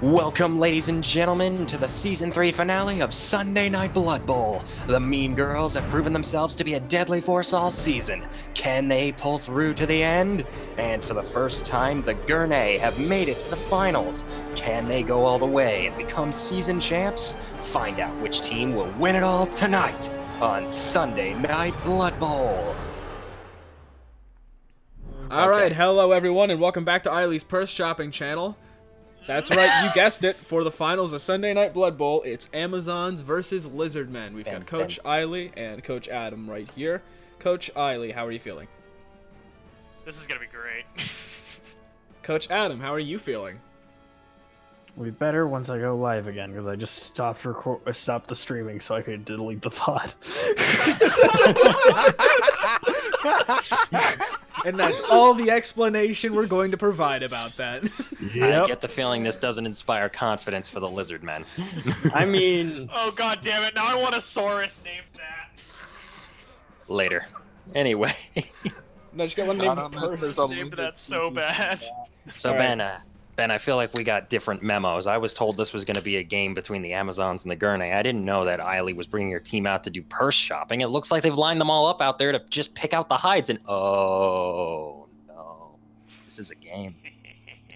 Welcome, ladies and gentlemen, to the Season 3 finale of Sunday Night Blood Bowl. The Mean Girls have proven themselves to be a deadly force all season. Can they pull through to the end? And for the first time, the Gurnei have made it to the finals. Can they go all the way and become season champs? Find out which team will win it all tonight on Sunday Night Blood Bowl. All right, hello everyone, and welcome back to Ayli's Purse Shopping channel. That's right, you guessed it. For the finals of Sunday Night Blood Bowl, it's Amazons versus Lizardmen. We've got Coach Ayli and Coach Adam right here. Coach Ayli, how are you feeling? This is gonna be great. Coach Adam, how are you feeling? It'll be better once I go live again, because I just stopped the streaming so I could delete the thought. And that's all the explanation we're going to provide about that. Yep. I get the feeling this doesn't inspire confidence for the Lizardmen. I mean... Oh god damn it, now I want a Saurus named that. Later. Anyway. No, just got one named Purse. Named that so bad. So right. Ben, I feel like we got different memos. I was told this was going to be a game between the Amazons and the Gurnei. I didn't know that Ayli was bringing her team out to do purse shopping. It looks like they've lined them all up out there to just pick out the hides and... Oh, no. This is a game.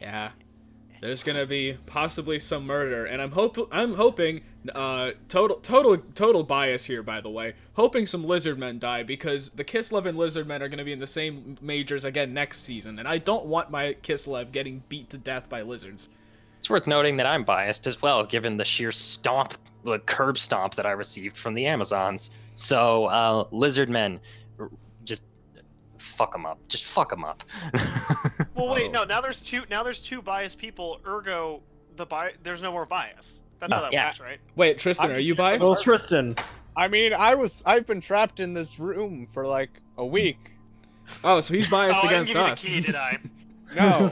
Yeah. There's going to be possibly some murder, and I'm hoping, total bias here, by the way, hoping some Lizardmen die, because the Kislev and Lizardmen are going to be in the same majors again next season, and I don't want my Kislev getting beat to death by lizards. It's worth noting that I'm biased as well, given the sheer the curb stomp that I received from the Amazons. So, Lizardmen, just fuck them up. Just fuck them up. Well, wait, no. Now there's two biased people. Ergo, there's no more bias. That's how that works, right? Wait, Tristan, are you biased? Well, Tristan. I mean, I've been trapped in this room for like a week. Oh, so he's biased against us. I didn't give you the key, did I? No.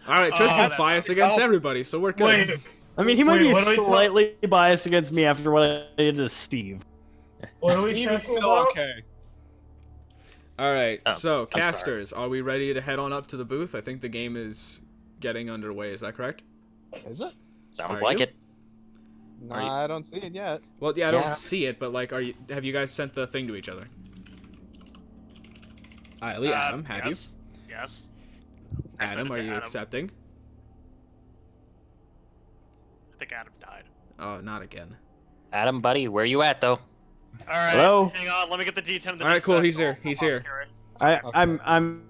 All right, Tristan's biased against everybody, so we're good. Wait. I mean, he might be slightly biased against me after what I did to Steve. Steve is still okay. Alright, so, casters, are we ready to head on up to the booth? I think the game is getting underway, is that correct? Is it? Sounds like it. No, I don't see it yet. Well, yeah, I don't see it, but, like, have you guys sent the thing to each other? Ayli, Adam, have you? Yes. Adam, are you accepting? I think Adam died. Oh, not again. Adam, buddy, where you at, though? Alright, hello? Hang on, let me get the D10. Alright, cool, he's here, he's here. I'm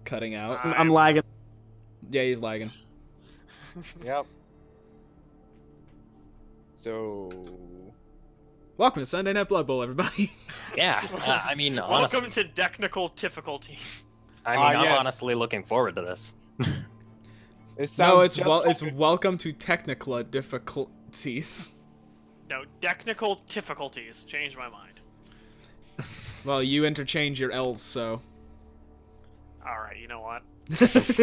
cutting out. I'm lagging. Yeah, he's lagging. Yep. So... Welcome to Sunday Night Blood Bowl, everybody. Yeah, I mean, honestly... Welcome to technical difficulties. I mean, I'm honestly looking forward to this. It's welcome to technical difficulties. No, technical difficulties. Change my mind. Well, you interchange your L's, so... Alright, you know what?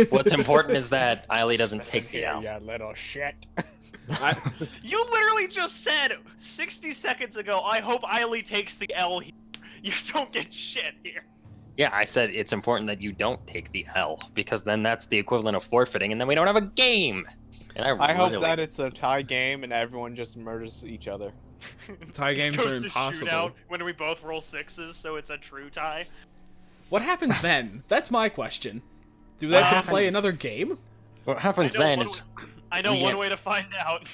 What's important is that Ayli doesn't take the L. Yeah, little shit. You literally just said 60 seconds ago, I hope Ayli takes the L here. You don't get shit here. Yeah, I said it's important that you don't take the L, because then that's the equivalent of forfeiting, and then we don't have a game. And I hope that it's a tie game and everyone just murders each other. Tie games are impossible. Shootout when we both roll sixes, so it's a true tie. What happens then? That's my question. Do they have to play another game? What happens then is... I know one way to find out.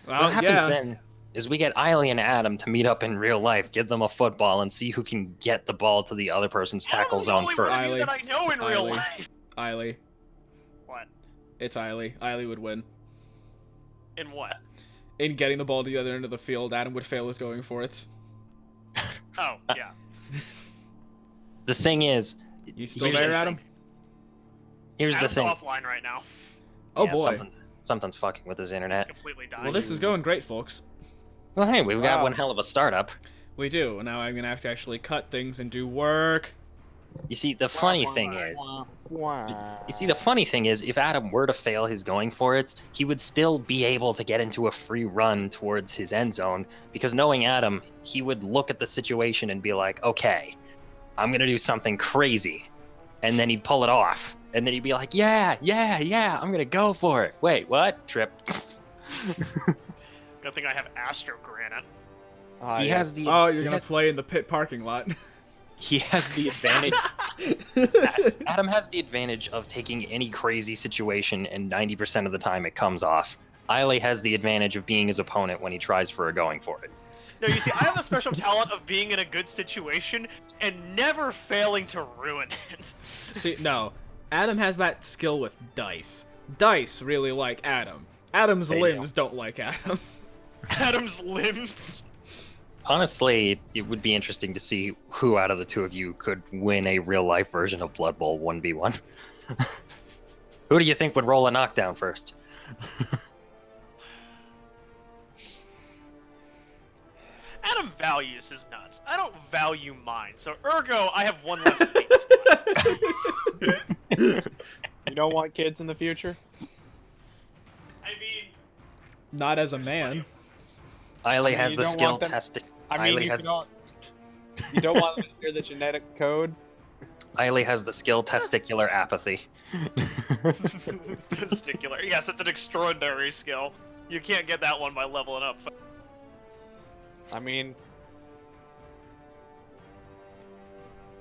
Well, what happens then is we get Ayli and Adam to meet up in real life, give them a football, and see who can get the ball to the other person's tackle zone first. That I know in real life. Ayli. What? It's Ayli. Ayli would win. In what? In getting the ball to the other end of the field, Adam would fail as going for it. Oh, yeah. The thing is... You still there, Adam? Here's Adam's the thing. Offline right now. Oh, yeah, boy. Something's fucking with his internet. Completely dying. Well, this is going great, folks. Well, hey, we've got one hell of a startup. We do. Now I'm going to have to actually cut things and do work. You see, the funny thing is... You see, the funny thing is, if Adam were to fail his going for it, he would still be able to get into a free run towards his end zone, because knowing Adam, he would look at the situation and be like, okay, I'm going to do something crazy. And then he'd pull it off. And then he'd be like, yeah, I'm gonna go for it. Wait, what? Trip. Good thing I have Astro Granite. He has the. Oh, you're he gonna has- play in the pit parking lot. He has the advantage. Adam has the advantage of taking any crazy situation, and 90% of the time it comes off. Ayli has the advantage of being his opponent when he tries for a going for it. No, you see, I have the special talent of being in a good situation and never failing to ruin it. See, no. Adam has that skill with dice. Dice really like Adam. Adam's There you limbs don't like Adam. Adam's limbs. Honestly, it would be interesting to see who out of the two of you could win a real-life version of Blood Bowl 1v1. Who do you think would roll a knockdown first? Adam values his nuts. I don't value mine, so ergo, I have one less weak spot. You don't want kids in the future? I mean, Not as a man. Ayli mean, has you the don't skill want them- testing. I mean, Ayli you don't want them to hear the genetic code? Ayli has the skill testicular apathy. testicular. Yes, it's an extraordinary skill. You can't get that one by leveling up. I mean,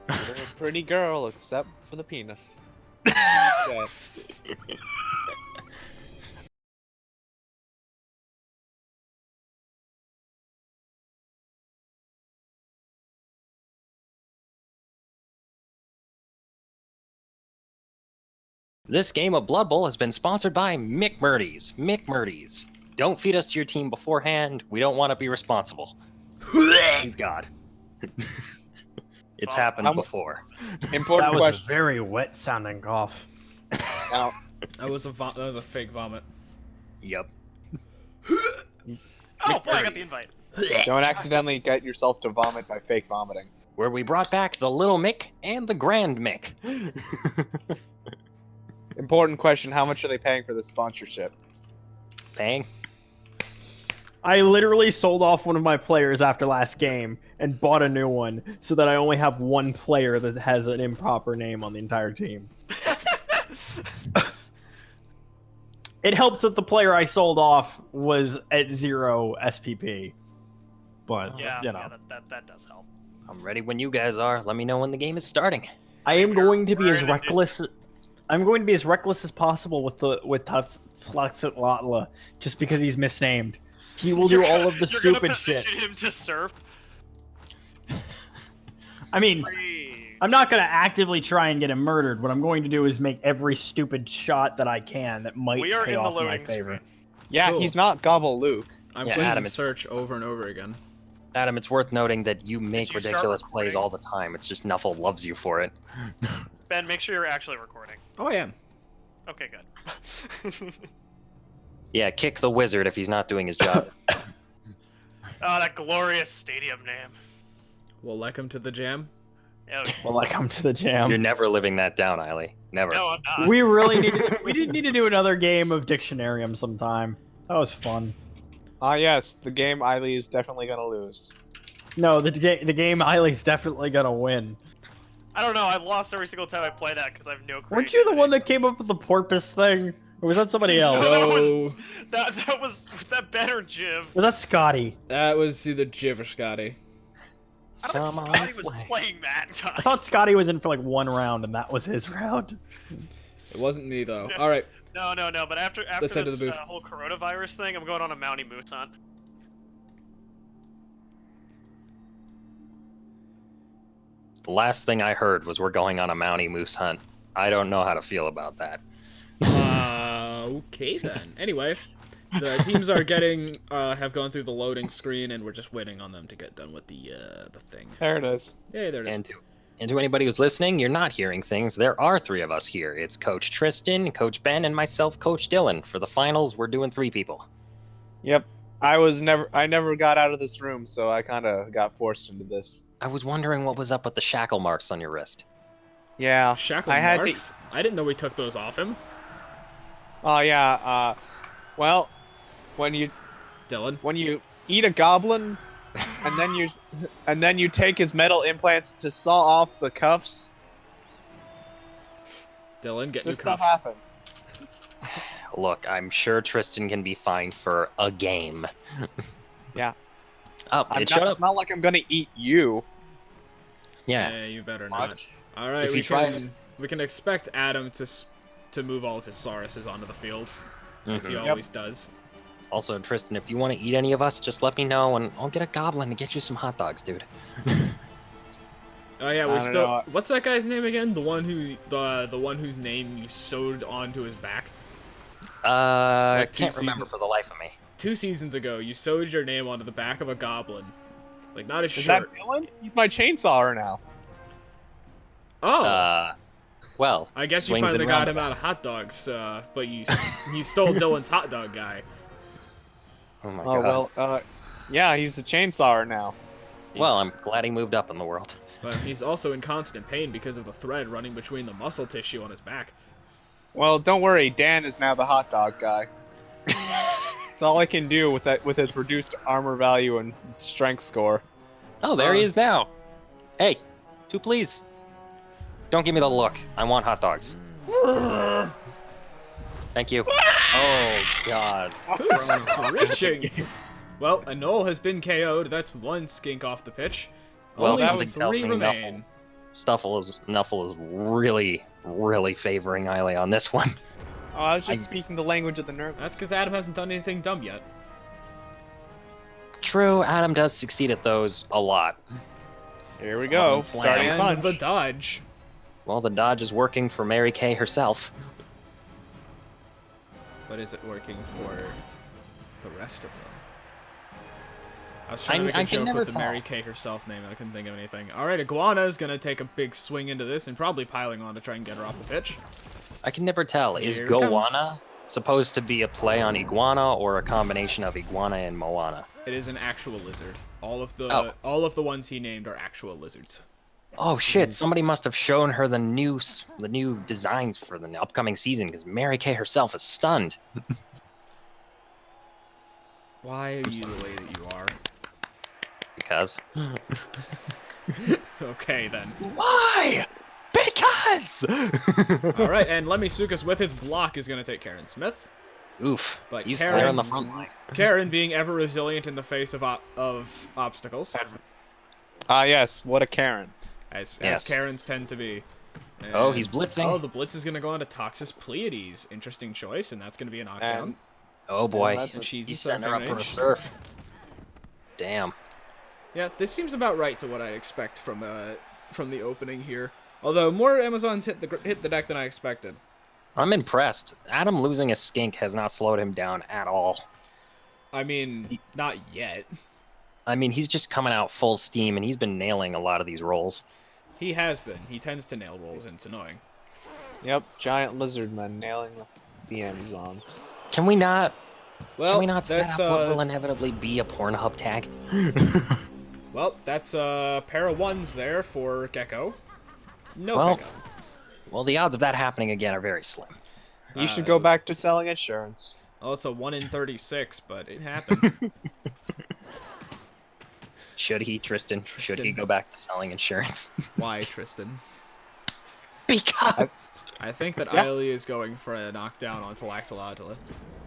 you're a pretty girl except for the penis. Yeah. This game of Blood Bowl has been sponsored by McMurdy's. McMurdy's. Don't feed us to your team beforehand. We don't want to be responsible. Please God. It's happened before. Important That was a question. very wet sounding cough. Now, That was a fake vomit. Yep. Oh boy, I got the invite. don't accidentally get yourself to vomit by fake vomiting. Where we brought back the Little Mick and the Grand Mick. Important question, how much are they paying for this sponsorship? Paying? I literally sold off one of my players after last game and bought a new one so that I only have one player that has an improper name on the entire team. It helps that the player I sold off was at 0 SPP. But, Yeah, you know. yeah, that does help. I'm ready when you guys are. Let me know when the game is starting. I am going to be We're as gonna do- reckless. I'm going to be as reckless as possible with Tatsulatla just because he's misnamed. He will do all of the You're gonna stupid shit. position him to surf. I mean, Free. I'm not going to actively try and get him murdered. What I'm going to do is make every stupid shot that I can that might We are pay in the off in my loading favor. screen. Yeah, Cool. he's not Gobble Luke. I'm Yeah, pleased Adam, to it's- search over and over again. Adam, it's worth noting that you make you start ridiculous plays recording? all the time. It's just Nuffle loves you for it. Ben, make sure you're actually recording. Oh, I am. Okay, good. Yeah, kick the wizard if he's not doing his job. Oh, that glorious stadium name. Wlecome to the jam. Oh, Well, I come to the jam. You're never living that down, Ayli. Never. no, I'm not. We really need to, we did need to do another game of Dictionarium sometime. That was fun. Ah, yes, the game Ayli is definitely gonna lose. No, the game Eiley's definitely gonna win. I don't know. I've lost every single time I play that because I have no. Weren't you the creativity. one that came up with the porpoise thing? Or was that somebody else? No, That was that Ben or Jiv? Was that Scotty? that was either Jiv or Scotty. I don't Come think on, Scotty was Slay. playing that time. I thought Scotty was in for like one round and that was his round. It wasn't me though. All right, No. But after Let's head to this the booth. whole coronavirus thing, I'm going on a Mountie Moose hunt. The last thing I heard was we're going on a Mountie Moose hunt. I don't know how to feel about that. Okay then. Anyway, the teams are have gone through the loading screen, and we're just waiting on them to get done with the thing. There it is. Yay, there it is. And to anybody who's listening, you're not hearing things. There are 3 of us here. It's Coach Tristan, Coach Ben, and myself, Coach Dylan. For the finals, we're doing 3 people. Yep. I never got out of this room, so I kind of got forced into this. I was wondering what was up with the shackle marks on your wrist. Yeah. Shackle I had marks? I didn't know we took those off him. Oh yeah. Well, when you Dylan. eat a goblin, and then you take his metal implants to saw off the cuffs, Dylan, get new This stuff cuffs. happens. Look, I'm sure Tristan can be fined for a game. Yeah. Oh, shut It's up. not like I'm gonna eat you. Yeah. You better Fuck. not. All right, If he we tries- can expect Adam to move all of his Sauruses onto the field, as he Mhm. always does. Also, Tristan, if you want to eat any of us, just let me know, and I'll get a goblin to get you some hot dogs, dude. Oh yeah, I we don't still. know. What's that guy's name again? The one whose name you sewed onto his back. I Like can't 2 remember seasons- for the life of me. 2 seasons ago, you sewed your name onto the back of a goblin, like not his Is shirt. that Dylan? He's my chainsawyer now. Oh, Well, I guess you swings finally and got him out roundabouts. of hot dogs, but you stole Dylan's hot dog guy. Oh my Oh god. well, yeah, he's a chainsawer now. Well, I'm glad he moved up in the world. But he's also in constant pain because of the thread running between the muscle tissue on his back. Well, don't worry, Dan is now the hot dog guy. That's all I can do with his reduced armor value and strength score. Oh, there he is now. Hey, 2 please. Don't give me the look. I want hot dogs. Thank you. Oh god. Reaching. Well, a Knoll has been KO'd. That's 1 skink off the pitch. Well, Only something tells 3 me remain. Nuffle is really, really favoring Ayli on this one. Oh, I was just speaking the language of the nerve. That's because Adam hasn't done anything dumb yet. True, Adam does succeed at those a lot. Here we go, and slam. starting And punch. the dodge. Well, the dodge is working for Mary Kay herself. But is it working for the rest of them? I was trying to make I a can joke never with the tell. Mary Kay herself name, and I couldn't think of anything. All right, Iguana is going to take a big swing into this and probably piling on to try and get her off the pitch. I can never tell. Is Here it comes. Goanna supposed to be a play on iguana or a combination of iguana and Moana? It is an actual lizard. All of the Oh. all of the ones he named are actual lizards. Oh shit! Somebody must have shown her the new designs for the upcoming season because Mary Kay herself is stunned. Why are you the way that you are? Because. Okay, then. Why? Because. All right, and Lemmy with his block is going to take Karen Smith. Oof. But He's Karen- clear on the front line. Karen being ever resilient in the face of obstacles, Ah, yes, what a Karen. as Yes. Karens tend to be. Oh, And- he's blitzing. Oh, the blitz is going to go on to Toxus Pleiades. Interesting choice, and that's going to be a knockdown. And Oh boy. that's a- She's He's a setting her up surfing for a range. surf. Damn. Yeah, this seems about right to what I expect from the opening here. Although more Amazons hit the deck than I expected. I'm impressed. Adam losing a skink has not slowed him down at all. I mean, not yet. I mean, he's just coming out full steam, and he's been nailing a lot of these rolls. He has been. He tends to nail rolls, and it's annoying. Yep, giant lizardmen nailing the Amazons. Can we not? Well, Can we not set that's up what will inevitably be a Pornhub tag? well, that's a pair of 1s there for Gecko. No Well, pickup. Well, the odds of that happening again are very slim. You should go back to selling insurance. Well, it's a 1 in 36, but it happened. Should he, Tristan? Should he Tristan. go back to selling insurance? Why, Tristan? Because. I think that Yeah. Ayli is going for a knockdown onto Axolotl.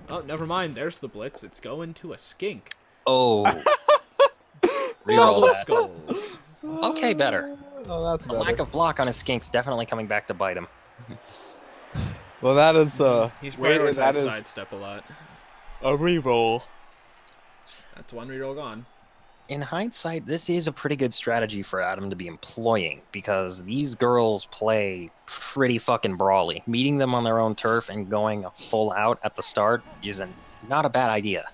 Oh, never mind. There's the blitz. It's going to a skink. Oh. Reroll Double that. skulls. Okay, better. Oh, that's The better. lack of block on his skinks definitely coming back to bite him. Well, that is He's wait, prioritized that is sidestep a lot. a reroll. That's 1 reroll gone. In hindsight, this is a pretty good strategy for Adam to be employing because these girls play pretty fucking brawly. Meeting them on their own turf and going full out at the start is not a bad idea.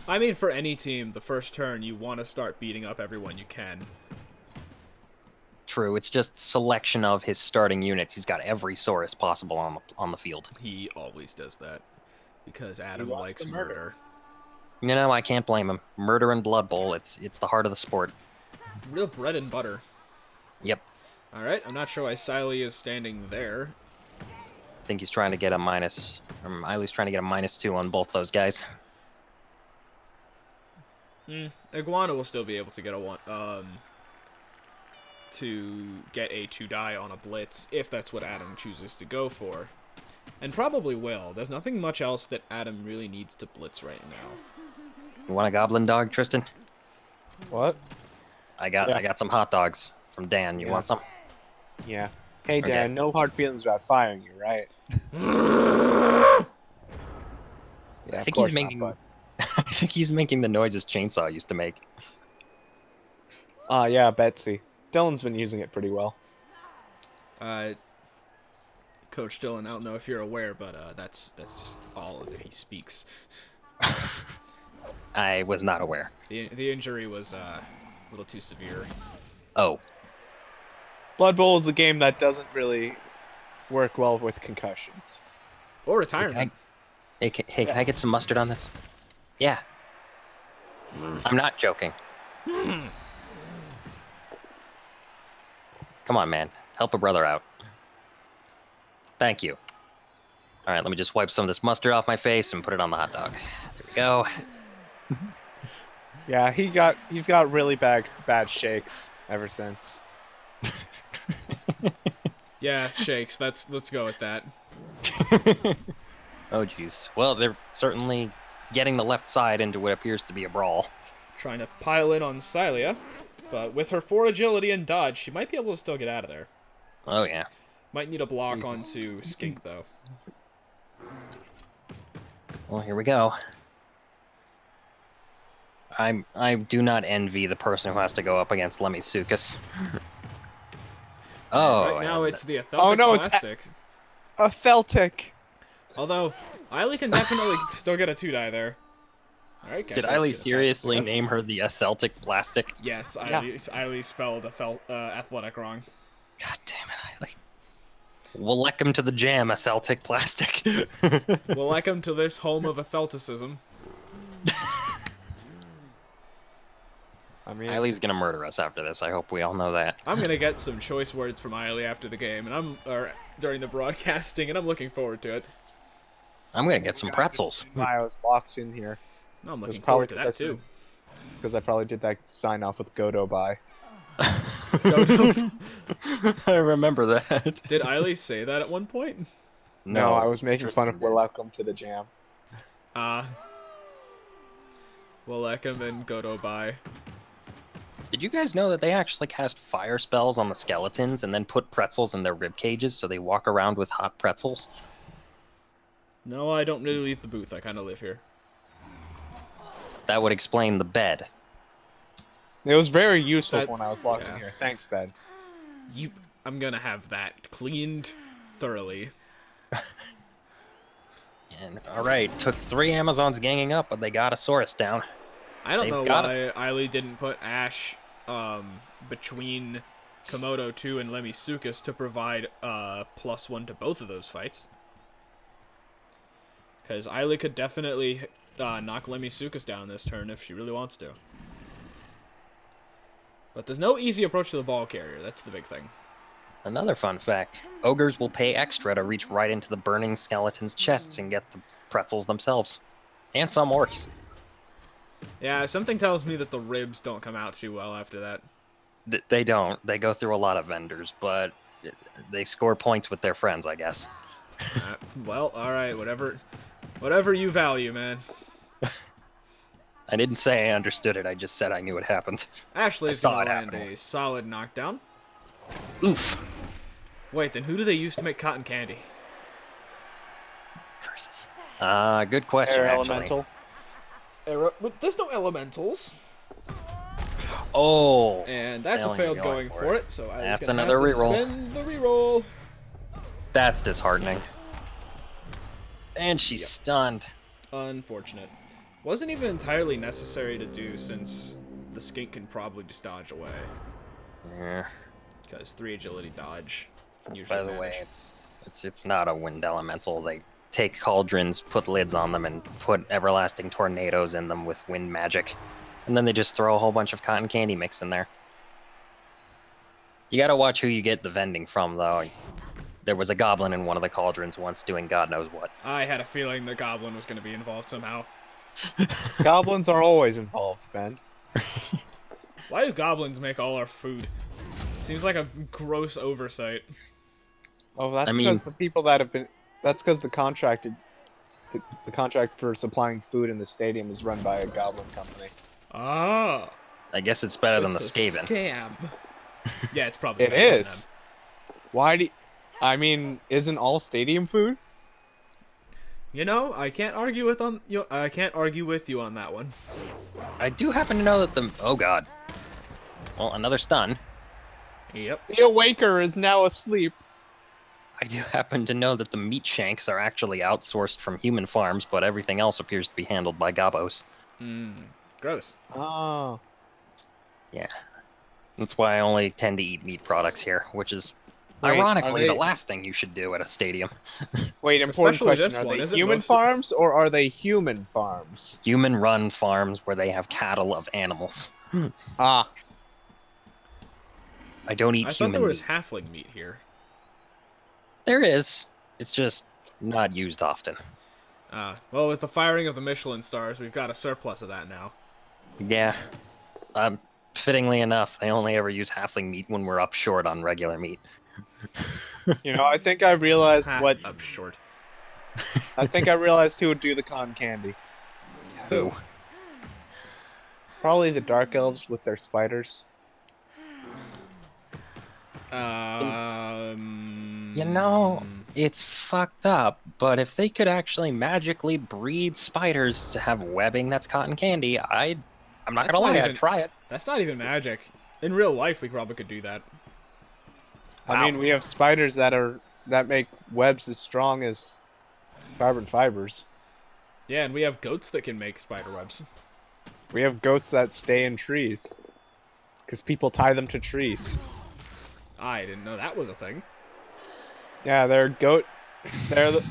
I mean, for any team, the first turn, you want to start beating up everyone you can. True, it's just selection of his starting units. He's got every Saurus possible on the field. He always does that. Because Adam wants likes to murder. murder. You know, I can't blame him. Murder and Blood Bowl, it's the heart of the sport. Real bread and butter. Yep. Alright, I'm not sure why Siley is standing there. I think he's trying to get a minus. Ayli's trying to get a -2 on both those guys. Iguana will still be able to get a 1. to get a 2-die on a blitz, if that's what Adam chooses to go for. And probably will. There's nothing much else that Adam really needs to blitz right now. You want a goblin dog, Tristan? What? I got some hot dogs from Dan. You want some? Yeah. Hey, Dan, Okay. no hard feelings about firing you, right? Yeah, I think of he's course not, making. bud. I think he's making the noises Chainsaw used to make. Yeah, Betsy. Dylan's been using it pretty well. Coach Dylan, I don't know if you're aware, but that's just all that he speaks. I was not aware. The injury was a little too severe. Oh, Blood Bowl is a game that doesn't really work well with concussions. Or retirement. hey, can I get some mustard on this? Yeah. I'm not joking. Come on, man. Help a brother out. Thank you. All right, let me just wipe some of this mustard off my face and put it on the hot dog. There we go. Yeah, he's got really bad shakes ever since. Yeah, shakes. Let's go with that. Oh, jeez. Well, they're certainly getting the left side into what appears to be a brawl. Trying to pile in on Cylia, but with her 4 agility and dodge, she might be able to still get out of there. Oh, yeah. Might need a block Jesus. onto Skink, though. Well, here we go. I do not envy the person who has to go up against Lemmy Sukas. Oh, Right now and it's the Atheltic Oh, no, it's Plastic. A Celtic. Although, Ayli can definitely still get a 2-die there. Alright, did Ayli seriously name her the Atheltic Plastic? Yes, Yeah. Ayli spelled athletic wrong. God damn it, Ayli. Wlecome to the jam, Atheltic Plastic. Welcome to this home of Athelticism. I mean, Ayli's gonna murder us after this. I hope we all know that. I'm gonna get some choice words from Ayli after the game, or during the broadcasting, and I'm looking forward to it. I'm gonna get some pretzels. I was locked in here No, I'm It was looking forward to probably that too. because I probably did that sign off with Godo by. I remember that. Did Ayli say that at one point? No, I was making fun of Tristan did. Welcome to the Jam. Wlecome and Godobai. Did you guys know that they actually cast fire spells on the skeletons and then put pretzels in their rib cages so they walk around with hot pretzels? No, I don't really leave the booth. I kind of live here. That would explain the bed. It was very useful That- when I was locked yeah. in here. Thanks, Ben. I'm gonna have that cleaned thoroughly. And all right, took 3 Amazons ganging up, but they got a Saurus down. I don't They've know got why Ayli didn't put Ash between Komodo 2 and Lemmy Sukas to provide +1 to both of those fights. Because Ayli could definitely knock Lemmy Sukas down this turn if she really wants to. But there's no easy approach to the ball carrier. That's the big thing. Another fun fact, ogres will pay extra to reach right into the burning skeleton's chests and get the pretzels themselves. And some orcs. Yeah, something tells me that the ribs don't come out too well after that. They don't. They go through a lot of vendors, but they score points with their friends, I guess. Well, alright, whatever you value, man. I didn't say I understood it, I just said I knew it happened. Ashley's saw gonna it land happening. a solid knockdown. Oof. Wait, then who do they use to make cotton candy? Curses. Good question, Air actually. Elemental. But there's no elementals. Oh. And that's a Dylan, failed you're going going for it, so I That's was gonna another have to reroll. spend the reroll. That's disheartening. And she's stunned. Unfortunate. Wasn't even entirely necessary to do since the skink can probably just dodge away. Yeah. Because 3 agility dodge can usually By the way, manage. it's not a wind elemental. They take cauldrons, put lids on them, and put everlasting tornadoes in them with wind magic. And then they just throw a whole bunch of cotton candy mix in there. You gotta watch who you get the vending from, though. There was a goblin in one of the cauldrons once doing God knows what. I had a feeling the goblin was going to be involved somehow. Goblins are always involved, Ben. Why do goblins make all our food? Seems like a gross oversight. Oh, that's I mean- because the people that have been. That's because the contract for supplying food in the stadium is run by a goblin company. Ah. I guess it's better than the It's a Skaven. scam. Yeah, it's probably It better than is. Why do? I mean, isn't all stadium food? them. You know, I can't argue with you on that one. I do happen to know that the... Oh, God. Well, another stun. Yep. The Awaker is now asleep. I do happen to know that the meat shanks are actually outsourced from human farms, but everything else appears to be handled by gobos. Gross. Oh. Yeah. That's why I only tend to eat meat products here, which is Wait, ironically are the they- last thing you should do at a stadium. Wait, important Especially question: this Are one, they isn't human most of- farms or are they human farms? Human-run farms where they have cattle of animals. Ah, I don't eat I thought human there was meat. halfling meat here. There is. It's just not used often. Well, with the firing of the Michelin stars, we've got a surplus of that now. Yeah. Fittingly enough, they only ever use halfling meat when we're up short on regular meat. you know, I think I realized Ha, what. up short. I think I realized who would do the cotton candy. Who? Probably the dark elves with their spiders. You know, it's fucked up, but if they could actually magically breed spiders to have webbing that's cotton candy, I'm not That's gonna not lie, even- I'd try it. That's not even magic. In real life, we probably could do that. I Wow. mean, we have spiders that make webs as strong as carbon fibers. Yeah, and we have goats that can make spider webs. We have goats that stay in trees. Because people tie them to trees. I didn't know that was a thing. Yeah, they're goat.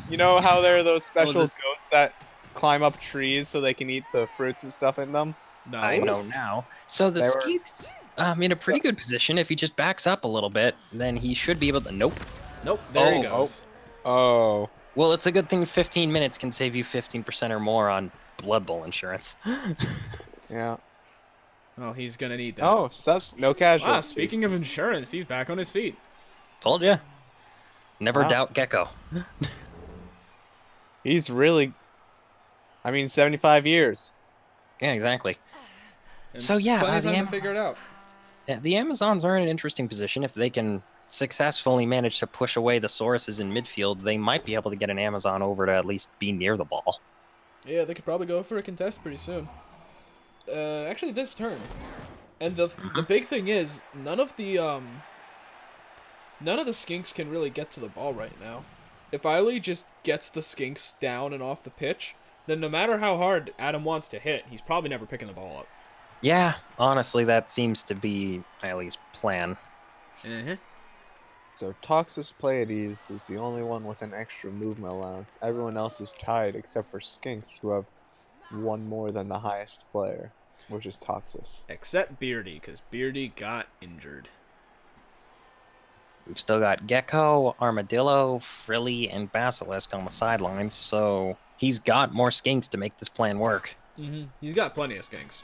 You know how there are those special this- goats that climb up trees so they can eat the fruits and stuff in them? No. I know now. So the They were- skeet's in a pretty good position. If he just backs up a little bit, then he should be able to... Nope. Nope, there he Oh, goes. Oh. Well, it's a good thing 15 minutes can save you 15% or more on Blood Bowl insurance. Yeah. Oh, he's gonna need that. Oh, no casualties. Ah, speaking of insurance, he's back on his feet. Told ya. Never Wow. doubt Gecko. He's really. I mean, 75 years. Yeah, exactly. And So, yeah, plenty of the time to figure it out. Yeah, the Amazons are in an interesting position. If they can successfully manage to push away the Sauruses in midfield, they might be able to get an Amazon over to at least be near the ball. Yeah, they could probably go for a contest pretty soon. Actually, this turn. And the big thing is, none of the skinks can really get to the ball right now. If Ayli just gets the skinks down and off the pitch, then no matter how hard Adam wants to hit, he's probably never picking the ball up. Yeah, honestly, that seems to be Eileen's plan. So Toxus Pleiades is the only one with an extra movement allowance. Everyone else is tied except for Skinks, who have one more than the highest player, which is Toxus. Except Beardy, because Beardy got injured. We've still got Gecko, Armadillo, Frilly, and Basilisk on the sidelines, so he's got more skinks to make this plan work. He's got plenty of skinks.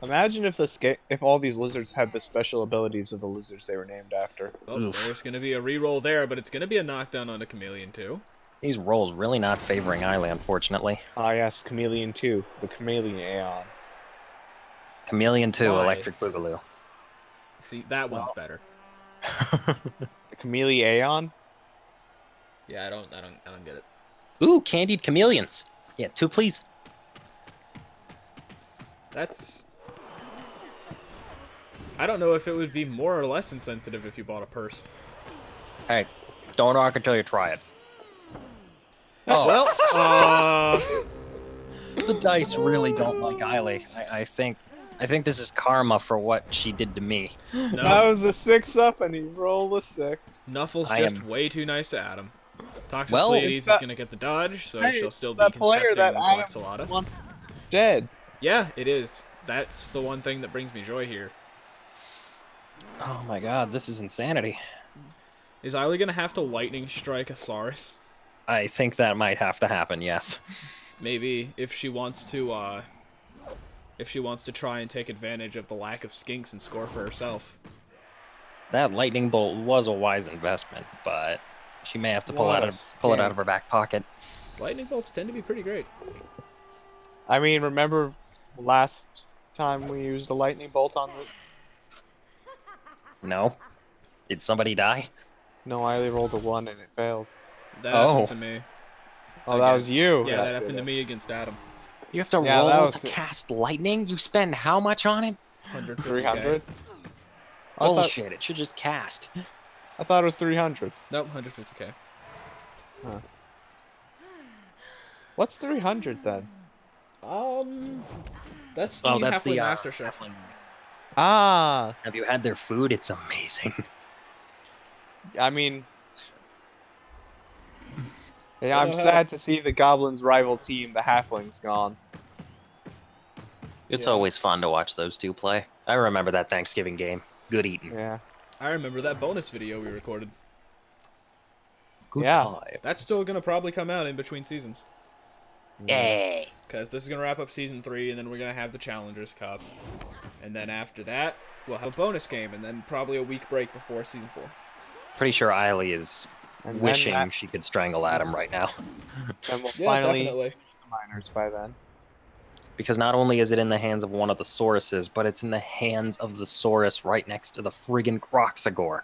Imagine if all these lizards had the special abilities of the lizards they were named after. Oh, Oof. there's going to be a reroll there, but it's going to be a knockdown on a Chameleon, too. These rolls really not favoring Ayla, unfortunately. Ah yes, Chameleon 2, the Chameleon Aeon. Chameleon 2, Why? Electric Boogaloo. See, that one's better. The Chameleon Aeon? Yeah, I don't get it. Ooh, candied chameleons. Yeah, 2 please. That's... I don't know if it would be more or less insensitive if you bought a purse. Hey, don't arc until you try it. Oh, Well, the dice really don't like Ayla. I think this is karma for what she did to me. That no, was the 6-up and he rolled a 6. Nuffle's I just am- way too nice to Adam. Toxic Well, Pleiades it's is going to get the dodge, so Hey, she'll still be that player contesting that Quaxalata. Adam wants dead. Yeah, it is. That's the one thing that brings me joy here. Oh my god, this is insanity. Is Ayla going to have to lightning strike a Saurus? I think that might have to happen, yes. Maybe if she wants to try and take advantage of the lack of skinks and score for herself. That lightning bolt was a wise investment, but she may have to pull What it a out of her back pocket. Lightning bolts tend to be pretty great. I mean, remember last time we used a lightning bolt on this? No? Did somebody die? No, I only rolled a 1 and it failed. That Oh. happened to me. Oh, that was you. Yeah, that did happened to it. me against Adam. You have to Yeah, that roll was to it. cast lightning? You spend how much on it? 150K. 300? Bullshit, it should just cast. I thought it was 300. Nope, 150K. What's 300 then? That's the Oh, that's halfway the master chef. Ah, Have you had their food? It's amazing. I mean, yeah, I'm sad to see the goblins' rival team, the halflings, gone. It's Yeah. always fun to watch those two play. I remember that Thanksgiving game. Good eating. Yeah. I remember that bonus video we recorded. Good Yeah. times. That's still gonna probably come out in between seasons. Yay. Because this is gonna wrap up season 3, and then we're gonna have the Challengers Cup. And then after that, we'll have a bonus game, and then probably a week break before season 4. Pretty sure Ayli is And then wishing that- she could strangle Adam right now. Then we'll Yeah, finally definitely. the miners by then. Because not only is it in the hands of one of the Sauruses, but it's in the hands of the Saurus right next to the friggin' Croxagore.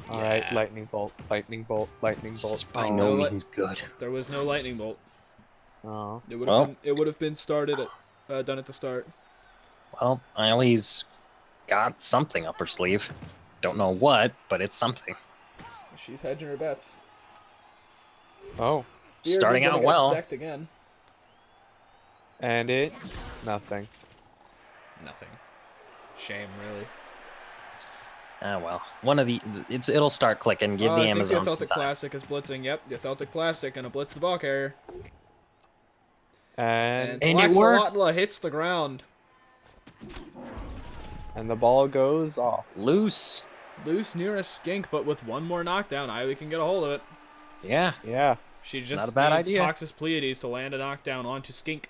All right, Yeah. lightning bolt, lightning bolt, lightning This bolt. is by Oh, no what? means good. There was no lightning bolt. Oh. It would Well. have been started at done at the start. Well, Ayli's got something up her sleeve. Don't know what, but it's something. She's hedging her bets. Oh, You're Starting gonna out get well. decked again. and it's nothing. Nothing. Shame, really. Ah, well. One of the... It'll start clicking. Give the I think Amazon the some Atheltic time. Plastic is blitzing. Yep, the Atheltic Plastic gonna blitz the ball carrier. And And it works. Tlaxolotla hits the ground. the ball goes off. Loose. Loose near a skink, but with one more knockdown, Ayli can get a hold of it. Yeah. Yeah. She just Not a bad needs idea. Toxus Pleiades to land a knockdown onto Skink.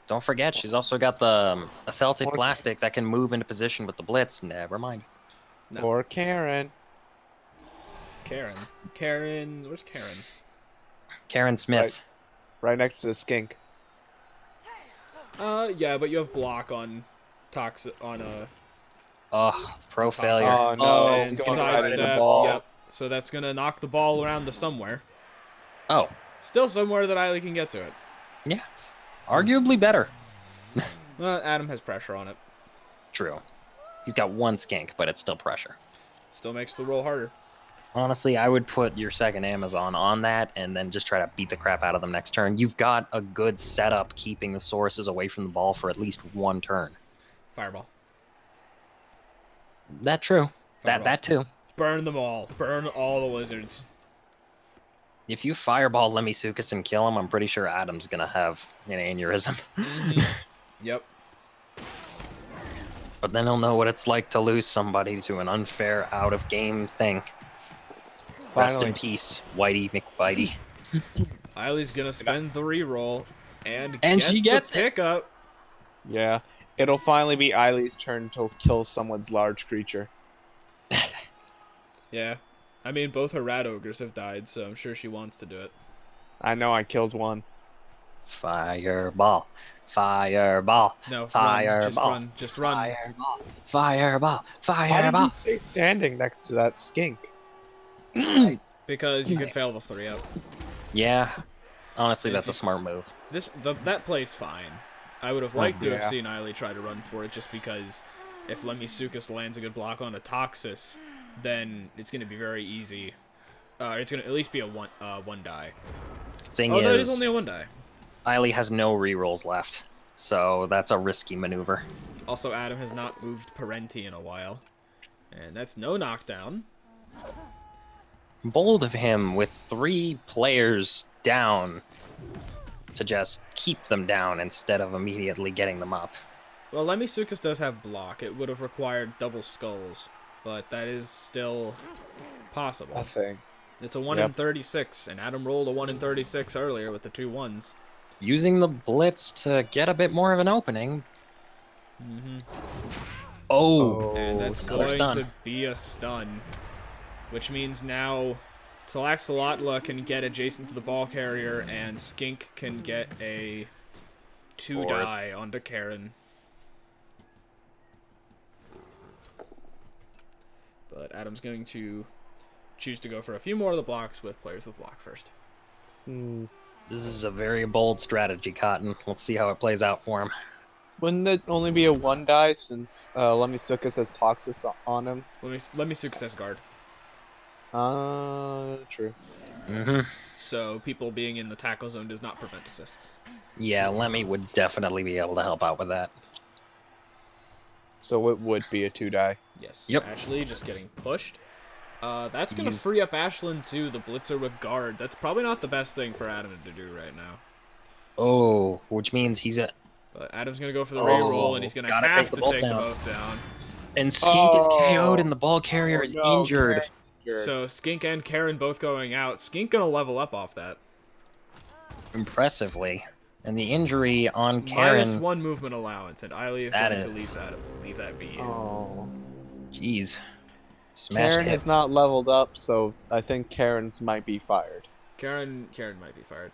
Don't forget, she's also got the Atheltic Or- Plastic that can move into position with the Blitz. Never mind. No. Or Karen. Karen, where's Karen? Karen Smith. Right next to the skink. Yeah, but you have block on Oh, the pro failure. Oh no, and it's going right into the sidestep. ball. Yep. So that's gonna knock the ball around to somewhere. Oh, Still somewhere that Ayli can get to it. yeah. Arguably better. Well, Adam has pressure on it. True. He's got one skink, but it's still pressure. Still makes the roll harder. Honestly, I would put your second Amazon on that and then just try to beat the crap out of them next turn. You've got a good setup keeping the Sauruses away from the ball for at least one turn. Fireball. That true. Fireball. That too. Burn them all. Burn all the lizards. If you fireball Lemisukas and kill him, I'm pretty sure Adam's gonna have an aneurysm. Yep. But then he'll know what it's like to lose somebody to an unfair out-of-game thing. Rest in Finally. peace, Whitey McWhitey. Ayli's gonna spend the reroll and And get she gets the it. pickup. Yeah. It'll finally be Ayli's turn to kill someone's large creature. Yeah. I mean, both her rat ogres have died, so I'm sure she wants to do it. I know I killed one. Fireball. Fireball. No, Fireball. run. Just run. Fireball. Fireball. Why did Fireball. you stay standing next to that skink? Because you could fail the 3-up. Yeah. Honestly, If that's a you- smart move. That play's fine. I would have liked to have yeah. seen Ayli try to run for it, just because if Lemisukas lands a good block on a Toxus, then it's going to be very easy. It's going to at least be a one die. Thing Oh, that is is, only a 1 die. Ayli has no rerolls left, so that's a risky maneuver. Also, Adam has not moved Parenti in a while. And that's no knockdown. Bold of him with 3 players down to just keep them down instead of immediately getting them up. Well, Lemisukas does have block. It would have required double skulls, but that is still possible. A thing. It's a 1 Yep. in 36, and Adam rolled a 1 in 36 earlier with the 2 1s. Using the blitz to get a bit more of an opening. Oh, And that's another going stun. to be a stun. Which means now Talaxolotla can get adjacent to the ball carrier, and Skink can get a 2-die onto Karen. But Adam's going to choose to go for a few more of the blocks with players with block first. This is a very bold strategy, Cotton. Let's see how it plays out for him. Wouldn't it only be a 1-die since Lemisukas has Toxis on him? Let me success guard. True. So people being in the tackle zone does not prevent assists. Yeah, Lemmy would definitely be able to help out with that. So it would be a 2-die. Yes. Yep. Ashley just getting pushed. That's going to free up Ashlyn too, the blitzer with guard. That's probably not the best thing for Adam to do right now. Oh, which means he's a... But Adam's going to go for the re-roll, and he's going to have take to the bolt take the down. both down. And Skink is KO'd and the ball carrier is injured. So Skink and Karen both going out. Skink going to level up off that. Impressively. And the injury on Karen... -1 movement allowance, and Ayli is That going to is- leave that be. Oh. Jeez. Smashed Karen hit. has not leveled up, so I think Karen's might be fired. Karen might be fired.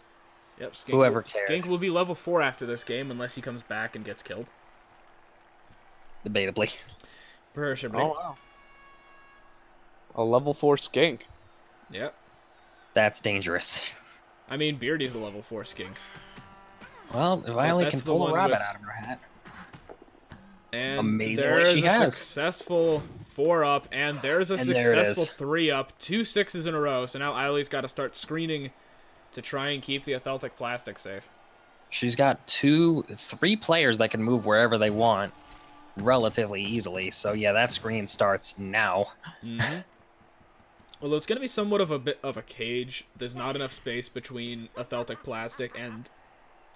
Yep, Skink, Whoever cared. Skink will be level 4 after this game unless he comes back and gets killed. Debatably. Perishable. Oh, wow. A level 4 skink. Yep. That's dangerous. I mean, Beardy's a level 4 Skink. Well, if Ayli that's can the pull a one rabbit with- out of her hat. And Amazing there what is she a has. successful 4-up, and there's a And there it successful is. 3-up. 2 6s in a row, so now Ayli's got to start screening to try and keep the Atheltic plastic safe. She's got 3 players that can move wherever they want relatively easily. So yeah, that screen starts now. Although it's going to be somewhat of a bit of a cage. There's not enough space between Atheltic plastic and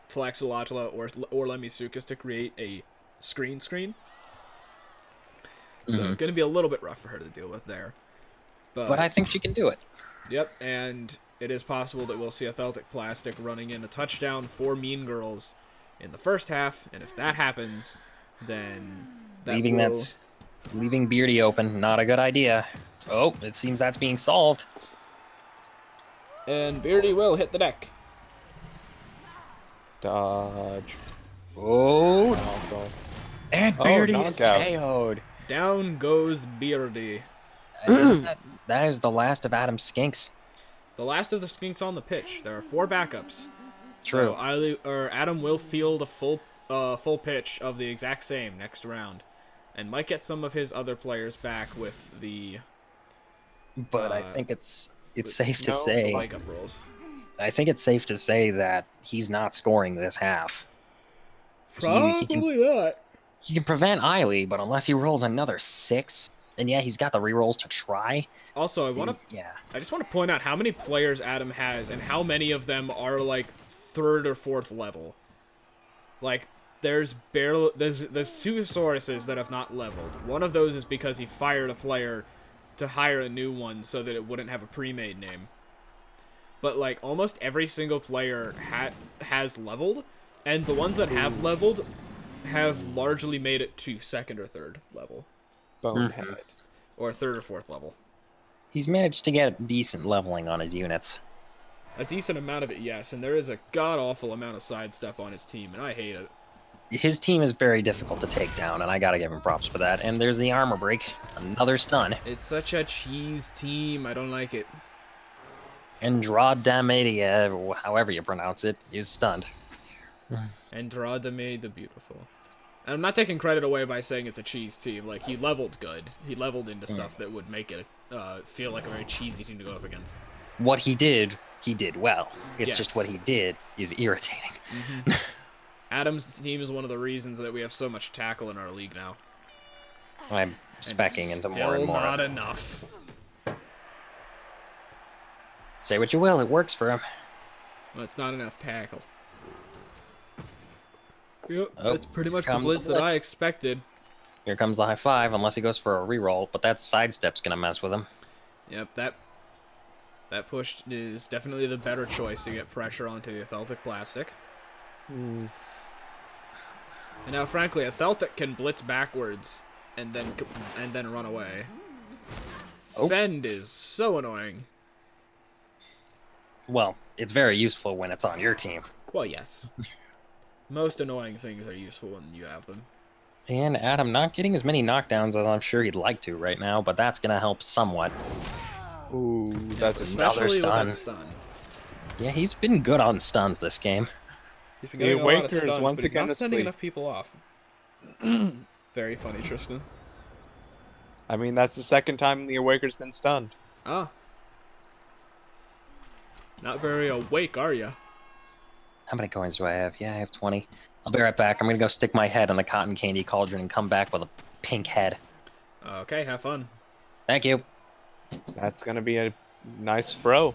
Tlaxolotla or Lemisukas to create a screen. So it's going to be a little bit rough for her to deal with there. But I think she can do it. Yep, and it is possible that we'll see Atheltic plastic running in a touchdown for MeanGirls in the first half, and if that happens, then leaving Beardy open, not a good idea. Oh, it seems that's being solved. And Beardy will hit the deck. Dodge. Oh, Knockoff. and Oh, Beardy is knockout. KO'd. Down goes Beardy. That is the last of Adam's skinks. The last of the skinks on the pitch. There are 4 backups. True. So Adam will field a full pitch of the exact same next round, and might get some of his other players back with the. But I think it's safe to say. Wake-up rolls. I think it's safe to say that he's not scoring this half. Probably not. He can prevent Ayli, but unless he rolls another 6, and yeah, he's got the rerolls to try. Also, I just want to point out how many players Adam has, and how many of them are like 3rd or 4th level. Like, there's 2 sources that have not leveled. One of those is because he fired a player to hire a new one so that it wouldn't have a pre-made name. But like almost every single player has leveled, and the ones that have leveled have largely made it to 2nd or 3rd level, Bonehead. or 3rd or 4th level. He's managed to get decent leveling on his units. A decent amount of it, yes, and there is a god-awful amount of sidestep on his team, and I hate it. His team is very difficult to take down, and I gotta give him props for that. And there's the armor break. Another stun. It's such a cheese team, I don't like it. Andradamadia, however you pronounce it, is stunned. Andrade the Beautiful. And I'm not taking credit away by saying it's a cheese team. Like, he leveled good. He leveled into stuff that would make it feel like a very cheesy team to go up against. What he did well. It's just Yes. what he did is irritating. Adam's team is one of the reasons that we have so much tackle in our league now. I'm specking into more and Still more. not enough. Say what you will, it works for him. Well, it's not enough tackle. Yep, Oh, that's pretty much the comes the blitz that I blitz. expected. Here comes the high 5, unless he goes for a reroll, but that sidestep's gonna mess with him. Yep, that push is definitely the better choice to get pressure onto the Atheltic plastic. And now, frankly, Atheltic can blitz backwards and then run away. Oh. Fend is so annoying. Well, it's very useful when it's on your team. Well, yes. Most annoying things are useful when you have them. And Adam not getting as many knockdowns as I'm sure he'd like to right now, but that's going to help somewhat. Ooh, that's a Another Especially with stun. that stun. Yeah, he's been good on stuns this game. He's been The getting a lot of Awaker is stuns, once but he's again not sending asleep. enough people off. Very funny, Tristan. I mean, that's the second time the Awaker's been stunned. Ah. Not very awake, are ya? How many coins do I have? Yeah, I have 20. I'll be right back. I'm going to go stick my head in the cotton candy cauldron and come back with a pink head. Okay, have fun. Thank you. That's gonna be a nice throw.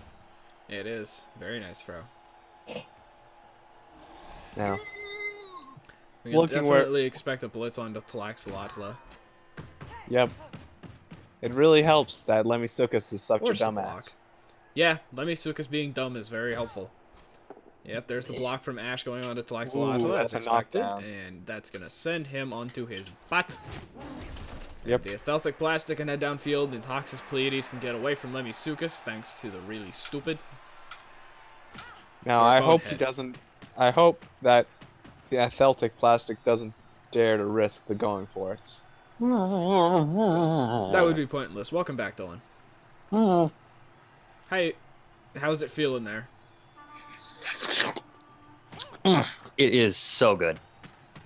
It is. Very nice throw. Now, We can Looking where- definitely expect a blitz on the Tlaxalatla. yep. It really helps that Lemisukas is such a Or some dumbass. Yeah, Lemisukas being dumb is very helpful. Yep, there's the block from Ash going on to Tlaxalatla. Ooh, That's that's a expected. knockdown. And that's going to send him onto his butt. Yep. The Atheltic Plastic can head downfield, and Toxis Pleiades can get away from Lemisukas thanks to the really stupid. Now, Or I hope he bonehead. doesn't. I hope that the Atheltic Plastic doesn't dare to risk the going for it. That would be pointless. Welcome back, Dylan. Hey, how's it feeling there? It is so good.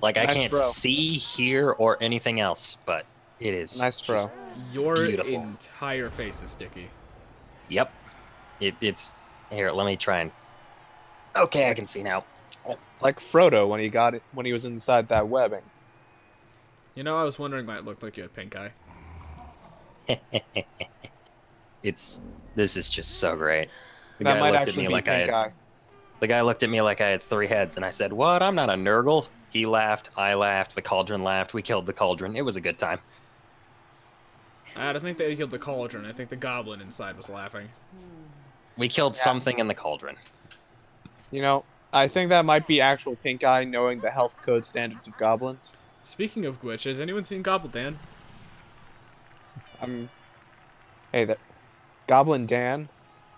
Like, I Nice can't throw. see, hear, or anything else, but it is. Nice throw. just- Your Beautiful. entire face is sticky. Yep. It's... Here, let me try and... Okay, I can see now. It's like Frodo when he got it when he was inside that webbing. You know, I was wondering why it looked like you had pink eye. This is just so great. The That guy might looked at actually me be like I pink had... eye. The guy looked at me like I had 3 heads, and I said, "What? I'm not a Nurgle." He laughed, I laughed, the cauldron laughed, we killed the cauldron. It was a good time. I don't think they killed the cauldron. I think the goblin inside was laughing. We killed something in the cauldron. You know, I think that might be actual pink eye, knowing the health code standards of goblins. Speaking of which, has anyone seen Gobble Dan? Hey, that Goblin Dan,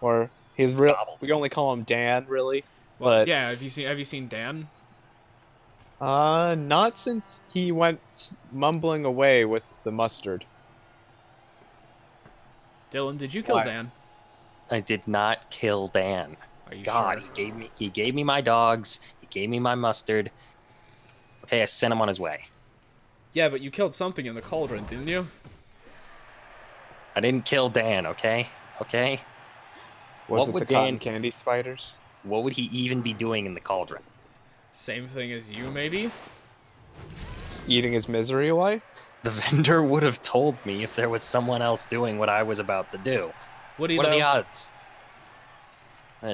or his real. Gobble. We only call him Dan, really. Well, But yeah. Have you seen Dan? not since he went mumbling away with the mustard. Dylan, did you kill Why? Dan? I did not kill Dan. Are you God, sure? he gave me my dogs, he gave me my mustard. Okay, I sent him on his way. Yeah, but you killed something in the cauldron, didn't you? I didn't kill Dan, okay? Okay? Was What it would the cotton Dan- candy spiders? What would he even be doing in the cauldron? Same thing as you, maybe? Eating his misery away? The vendor would have told me if there was someone else doing what I was about to do. Would he, What are though? the odds?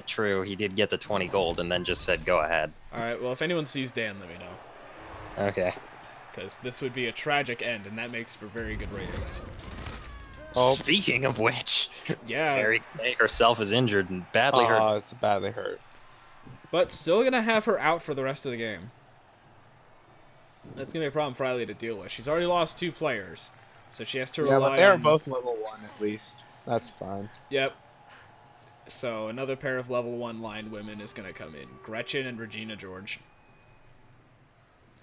True, he did get the 20 gold and then just said, "Go ahead." Alright, well, if anyone sees Dan, let me know. Okay. Because this would be a tragic end, and that makes for very good ratings. Oh. Speaking of which, Yeah, Mary Kay herself is injured and badly hurt. Oh, it's badly hurt. but still gonna have her out for the rest of the game. That's gonna be a problem for Ayli to deal with. She's already lost 2 players, so she has to Yeah, rely but they're on... both level 1 at least. That's fine. Yep. So another pair of level 1 line women is gonna come in. Gretchen and Regina George.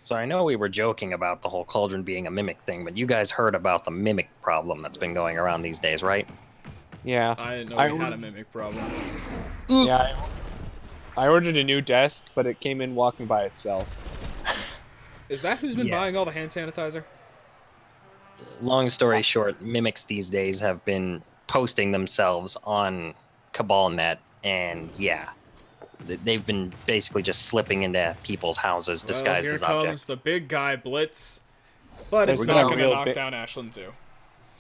So I know we were joking about the whole cauldron being a mimic thing, but you guys heard about the mimic problem that's been going around these days, right? Yeah. I didn't know I we had would- a mimic problem. Yeah. I ordered a new desk, but it came in walking by itself. Is that who's been Yeah. buying all the hand sanitizer? Long story short, mimics these days have been posting themselves on CabalNet, and yeah, they've been basically just slipping into people's houses disguised well, as here comes objects. the big guy Blitz. But There's it's been not a gonna real knock bit- down Ashland too.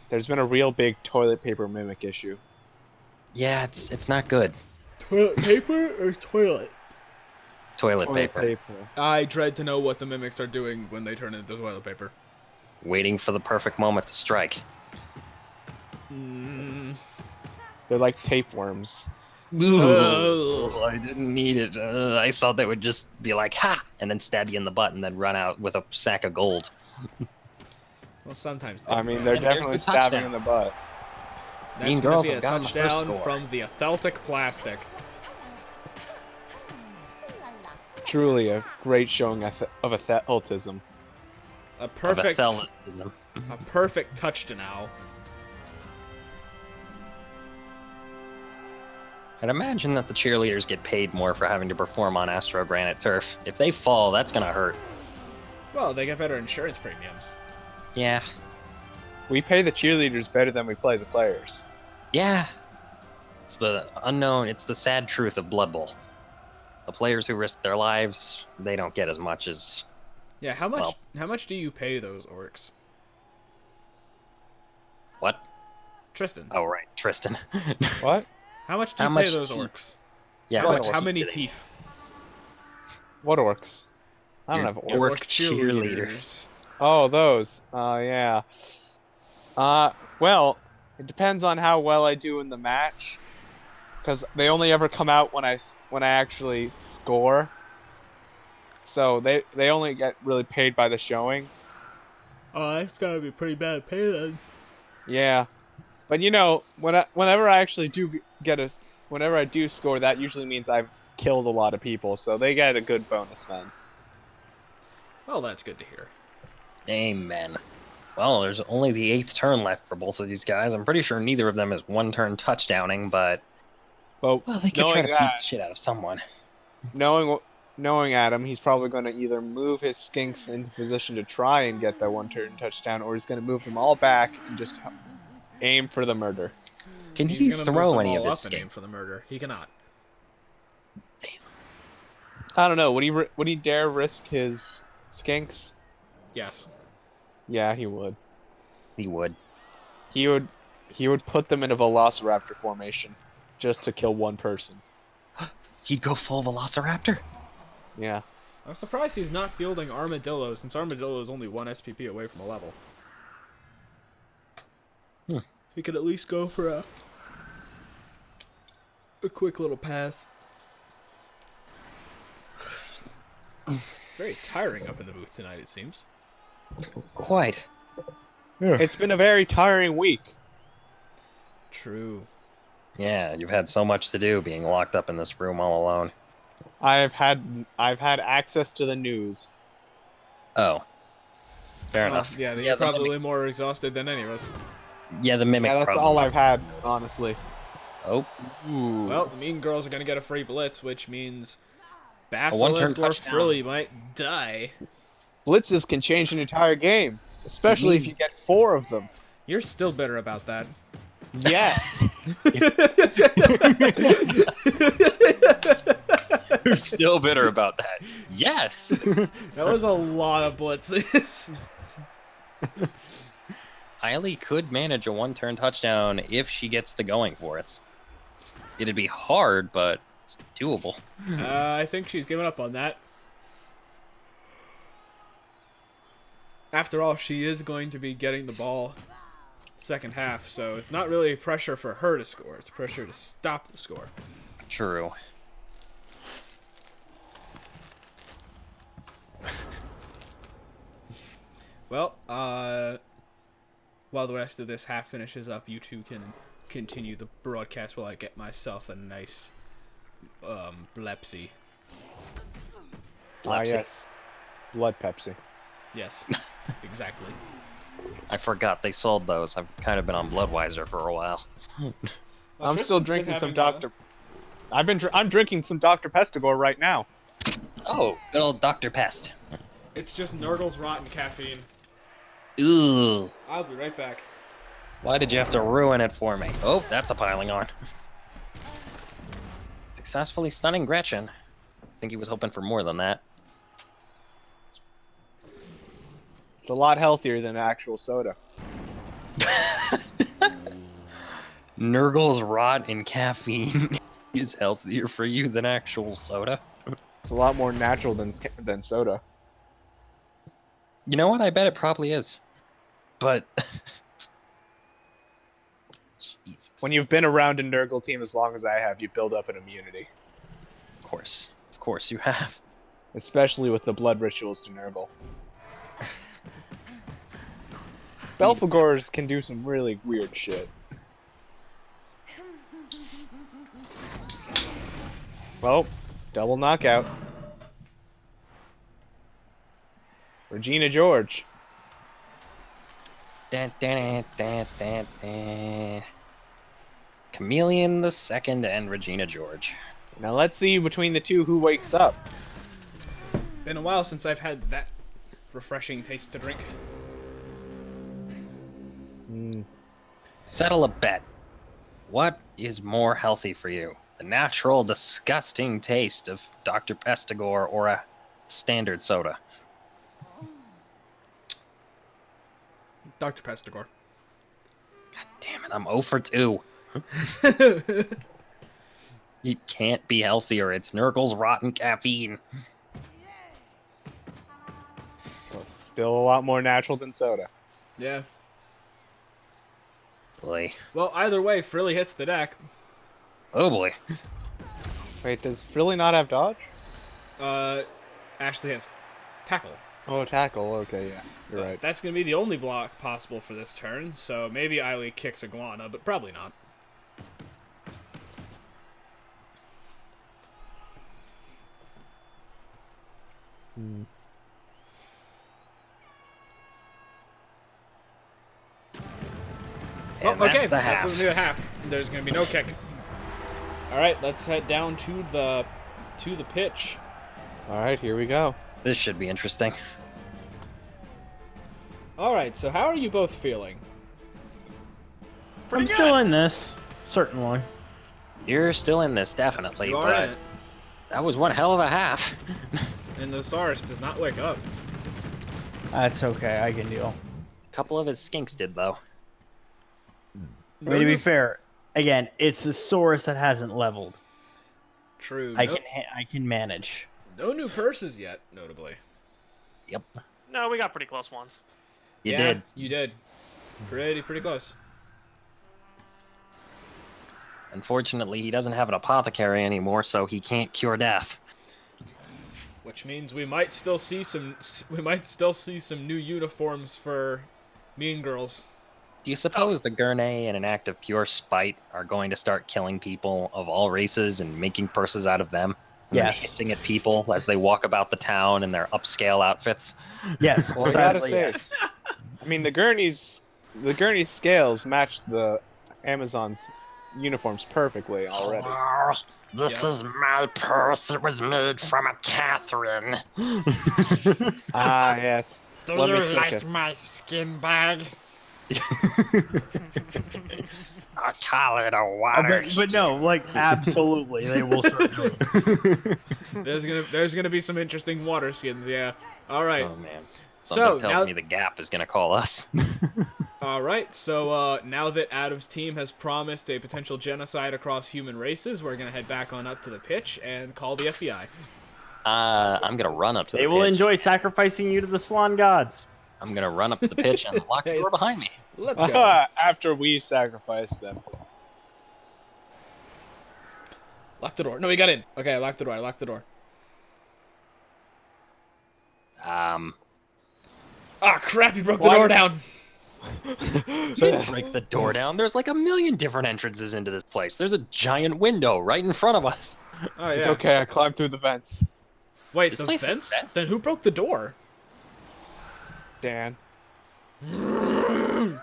There's been a real big toilet paper mimic issue. Yeah, it's not good. Toilet paper or toilet? Toilet paper. I dread to know what the mimics are doing when they turn into toilet paper. Waiting for the perfect moment to strike. They're like tapeworms. Ooh, I didn't need it. I thought they would just be like, "Ha!" and then stab you in the butt and then run out with a sack of gold. Well, sometimes they I mean, they're And here's definitely the stabbing touchdown. in the butt. That's Mean gonna Girls be have a gotten the first touchdown score. from the athletic plastic. Truly a great showing of athleticism. A Of perfect, athleticism. a perfect touchdown. I'd imagine that the cheerleaders get paid more for having to perform on Astro Granite turf. If they fall, that's gonna hurt. Well, they get better insurance premiums. Yeah. We pay the cheerleaders better than we play the players. Yeah. It's the unknown, it's the sad truth of Blood Bowl. The players who risk their lives, they don't get as much as... Yeah, how much? Well. How much do you pay those orcs, What? Tristan? Oh, right, Tristan. What? How much do How you pay much those teeth? orcs? Yeah, What How orcs many do they- teeth? What orcs? I don't Your have orcs. orc cheerleaders. Oh, those. Yeah. Well, it depends on how well I do in the match, because they only ever come out when I actually score. So they only get really paid by the showing. Oh, that's gotta be pretty bad pay then. Yeah, but you know, whenever I actually do whenever I do score, that usually means I've killed a lot of people, so they get a good bonus then. Well, that's good to hear. Amen. Well, there's only the 8th turn left for both of these guys. I'm pretty sure neither of them is one-turn touchdowning, but... Well, Well, they could try knowing to beat that, the shit out of someone. knowing Adam, he's probably going to either move his skinks into position to try and get that one-turn touchdown, or he's going to move them all back and just aim for the murder. Can He's he gonna move throw them any of all his up and aim skin? for the murder? He cannot. I don't know. Would he dare risk his skinks? Yes. Yeah, he would. He would. He would put them in a velociraptor formation just to kill one person. He'd go full Velociraptor? Yeah. I'm surprised he's not fielding Armadillo, since Armadillo is only 1 SPP away from a level. He could at least go for a quick little pass. Very tiring up in the booth tonight, it seems. Quite. It's been a very tiring week. True. Yeah, you've had so much to do being locked up in this room all alone. I've had access to the news. Oh. Fair Oh, enough. yeah, the you're probably mimic, more exhausted than any of us. yeah, the mimic Yeah, that's probably all was. I've had, honestly. Oh. Ooh. Well, the Mean Girls are going to get a free blitz, which means one-turn Basilisk or touchdown. Frilly might die. Blitzes can change an entire game, especially if you get 4 of them. You're still bitter about that. Yes. You're still bitter about that. Yes! That was a lot of blitzes. Ayli could manage a one-turn touchdown if she gets the going for it. It'd be hard, but it's doable. I think she's given up on that. After all, she is going to be getting the ball second half, so it's not really pressure for her to score. It's pressure to stop the score. True. Well, while the rest of this half finishes up, you two can continue the broadcast while I get myself a nice Blepsy. Ah, Lepsy. yes. Blood Pepsi. Yes, exactly. I forgot they sold those. I've kind of been on Bloodweiser for a while. I'm still drinking some Dr. I'm drinking some Dr. Pestigore right now. Oh, good old Dr. Pest. It's just Nurgle's rotten caffeine. Ooh. I'll be right back. Why did you have to ruin it for me? Oh, that's a piling on. Successfully stunning Gretchen. I think he was hoping for more than that. It's a lot healthier than actual soda. Nurgle's rot in caffeine is healthier for you than actual soda. It's a lot more natural than soda. You know what? I bet it probably is. But... Jesus. When you've been around a Nurgle team as long as I have, you build up an immunity. Of course you have. Especially with the blood rituals to Nurgle. Belphegors can do some really weird shit. Well, double knockout. Regina George. Dun, dun, dun, dun, dun. Chameleon the Second and Regina George. Now let's see between the two who wakes up. Been a while since I've had that refreshing taste to drink. Settle a bet. What is more healthy for you? The natural, disgusting taste of Dr. Pestigore or a standard soda? Dr. Pestigore. God damn it, I'm 0 for 2. It can't be healthier. It's Nurgle's rotten caffeine. So still a lot more natural than soda. Yeah. Boy. Well, either way, Frilly hits the deck. Oh boy. Wait, does Frilly not have dodge? Ashley has tackle. Oh, tackle. Okay, yeah. You're right. That's going to be the only block possible for this turn, so maybe Ayli kicks Iguana, but probably not. And Oh, okay, that's the half. going to be the half. There's going to be no kick. All right, let's head down to the pitch. All right, here we go. This should be interesting. All right, so how are you both feeling? I'm still in this, certainly. You're still in this, definitely, You are in but it, that was one hell of a half. and the Saurus does not wake up. That's okay, I can deal. A couple of his skinks did, though. I mean, to be fair, again, it's the Saurus that hasn't leveled. True. I can manage. No new purses yet, notably. Yep. No, we got pretty close ones. You Yeah, did. You did. Pretty close. Unfortunately, he doesn't have an apothecary anymore, so he can't cure death. Which means we might still see some new uniforms for MeanGirls. Do you suppose the Gurnei, in an act of pure spite, are going to start killing people of all races and making purses out of them? And then Yes. hissing at people as they walk about the town in their upscale outfits? Yes, Well, I gotta sadly, say, yes. I mean, the Gurney's scales match the Amazon's uniforms perfectly already. This is my purse. It was made from a Catherine. Ah, yes. Do Let me you suck like us. my skin bag? I call it a Oh, water. but no, like, absolutely, they will certainly. There's gonna be some interesting water skins, yeah. All right. Oh man. So, Something tells now- me the Gap is gonna call us. All right. So now that Adam's team has promised a potential genocide across human races, we're gonna head back on up to the pitch and call the FBI. I'm gonna run up to They the will pitch. enjoy sacrificing you to the Salon gods. I'm gonna run up to the pitch and lock the door behind me. Let's go. After we sacrifice them. Lock the door. No, we got in. Okay, I locked the door. I locked the door. Ah, crap! You broke the Why- door down. You didn't break the door down. There's like a million different entrances into this place. There's a giant window right in front of us. Oh yeah. It's okay, I climbed through the vents. Wait, This the place has fence? vents? Then who broke the door? Dan.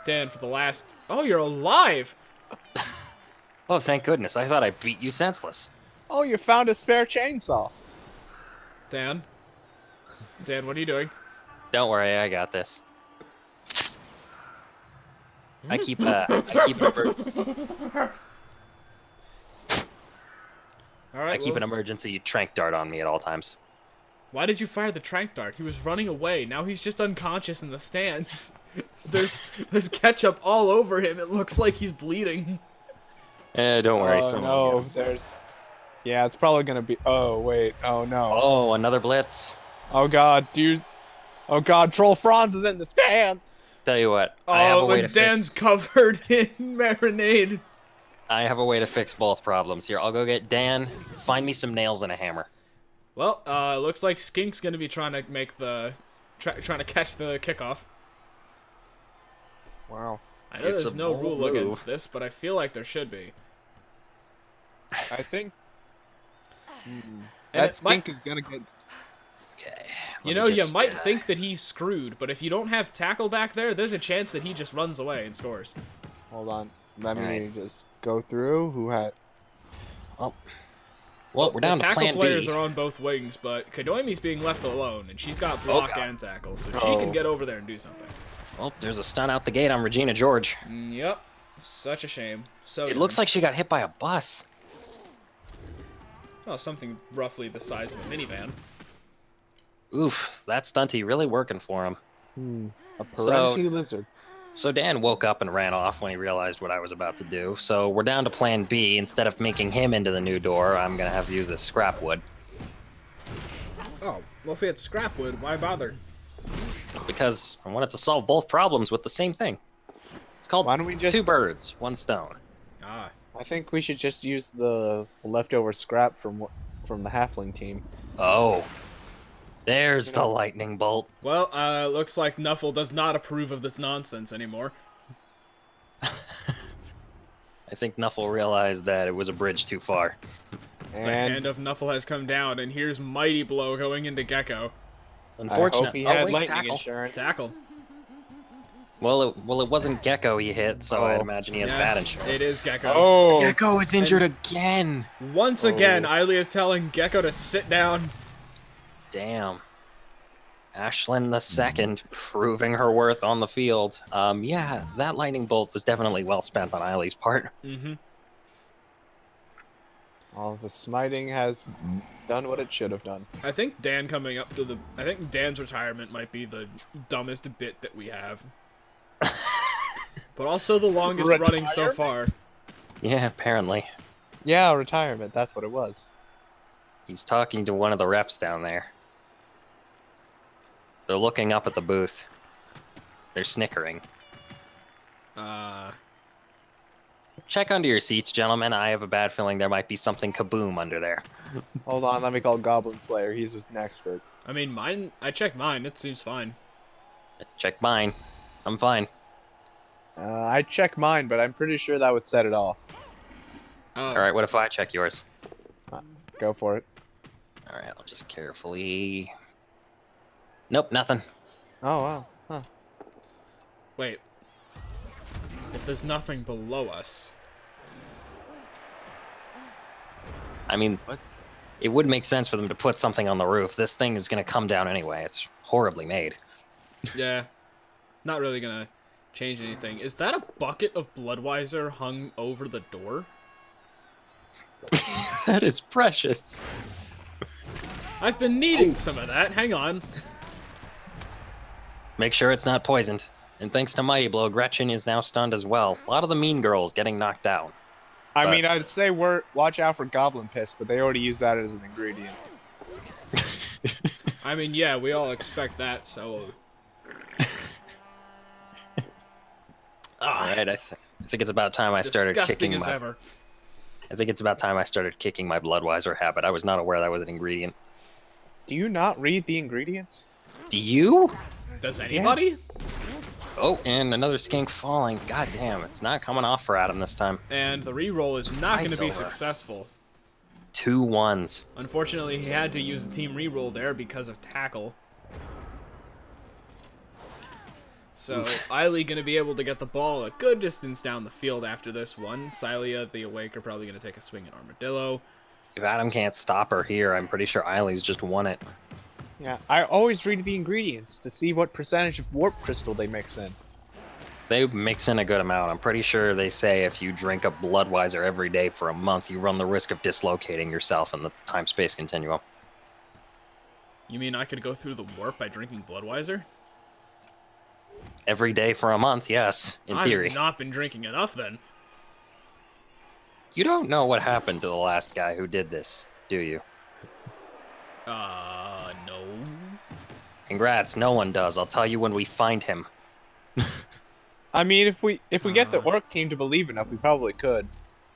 Dan, for the last. Oh, you're alive. Oh, thank goodness. I thought I beat you senseless. Oh, you found a spare chainsaw. Dan. Dan, what are you doing? Don't worry, I got this. I keep an All right. I keep well, an emergency trank dart on me at all times. Why did you fire the trank dart? He was running away. Now he's just unconscious in the stands. There's ketchup all over him. It looks like he's bleeding. Don't worry. Oh, someone no, will get him. there's... Yeah, it's probably gonna be... Oh, wait. Oh, no. Oh, another blitz. Oh, God, dude. Oh, God, Troll Franz is in the stands. Tell you what, I have a Oh, way when to Dan's fix. covered in marinade. I have a way to fix both problems. Here, I'll go get Dan. Find me some nails and a hammer. Well, looks like Skink's gonna be trying to make the trying to catch the kickoff. Wow. I know It's there's a no bold rule move. against this, but I feel like there should be. I think And that it might- skink is gonna get. Okay. You know, you might think that he's screwed, but if you don't have tackle back there, there's a chance that he just runs away and scores. Hold on. Let me Alright. just go through who had. Well, we're down the to tackle plan players B. are on both wings, but Kadoimi's being left alone, and she's got block God. and tackle, so she Oh. can get over there and do something. Well, there's a stun out the gate on Regina George. Yep. Such a shame. So It looks like she got hit by a bus. oh, something roughly the size of a minivan. Oof, that stunty really working for him. A So- parenti lizard. So Dan woke up and ran off when he realized what I was about to do. So we're down to plan B. Instead of making him into the new door, I'm going to have to use this scrap wood. Oh, well, if we had scrap wood, why bother? Because I wanted to solve both problems with the same thing. It's called Why don't we just? two birds, one stone. Ah, I think we should just use the leftover scrap from the halfling team. Oh, there's the lightning bolt. well, looks like Nuffle does not approve of this nonsense anymore. I think Nuffle realized that it was a bridge too far. The hand And of Nuffle has come down, and here's Mighty Blow going into Gecko. I Unfortunately, hope he had wait, lightning tackle. insurance. Tackle. Well, it wasn't Gecko he hit, so I'd Oh. imagine he has Yeah, bad insurance. It is Gecko. Oh, Gecko is injured again. Once again, Oh. Ayli is telling Gecko to sit down. Damn. Ashlyn the second, proving her worth on the field. Yeah, that lightning bolt was definitely well spent on Eileen's part. Mm-hmm. all the smiting has done what it should have done. I think Dan coming up to the... I think Dan's retirement might be the dumbest bit that we have. But also the longest running so far. Yeah, apparently. Yeah, retirement. That's what it was. He's talking to one of the reps down there. They're looking up at the booth. They're snickering. Check under your seats, gentlemen. I have a bad feeling there might be something kaboom under there. Hold on, let me call Goblin Slayer. He's an expert. I mean, mine... I checked mine. It seems fine. Check mine. I'm fine. I check mine, but I'm pretty sure that would set it off. Oh, Alright, what if I check yours? Go for it. Alright, I'll just carefully... Nope, nothing. Oh, wow. Huh. wait. If there's nothing below us... I mean, it would make sense for them to put something on the roof. This thing is going to come down anyway. It's horribly made. Yeah. Not really gonna change anything. Is that a bucket of Bloodweiser hung over the door? That is precious. I've been needing some of that. Hang on. Make sure it's not poisoned. And thanks to Mighty Blow, Gretchen is now stunned as well. A lot of the mean girls getting knocked down. I But- mean, I'd say watch out for Goblin Piss, but they already use that as an ingredient. I mean, yeah, we all expect that, so... Alright, I think it's about time I started Disgusting kicking as my... ever. I think it's about time I started kicking my Bloodweiser habit. I was not aware that was an ingredient. Do you not read the ingredients? Do you? Does anybody? Oh, and another skink falling. God damn, it's not coming off for Adam this time. And the reroll is not going to be Eyes over. successful. 2 1s. Unfortunately, he had to use the team reroll there because of tackle. So, Ayli going to be able to get the ball a good distance down the field after this one. Sylia, the Awake, are probably going to take a swing at Armadillo. If Adam can't stop her here, I'm pretty sure Eileen's just won it. Yeah, I always read the ingredients to see what percentage of warp crystal they mix in. They mix in a good amount. I'm pretty sure they say if you drink a Bloodweiser every day for a month, you run the risk of dislocating yourself in the time-space continuum. You mean I could go through the warp by drinking Bloodweiser? Every day for a month, yes, in theory. I've not been drinking enough then. You don't know what happened to the last guy who did this, do you? No. Congrats, no one does. I'll tell you when we find him. I mean, if we get the orc team to believe enough, we probably could.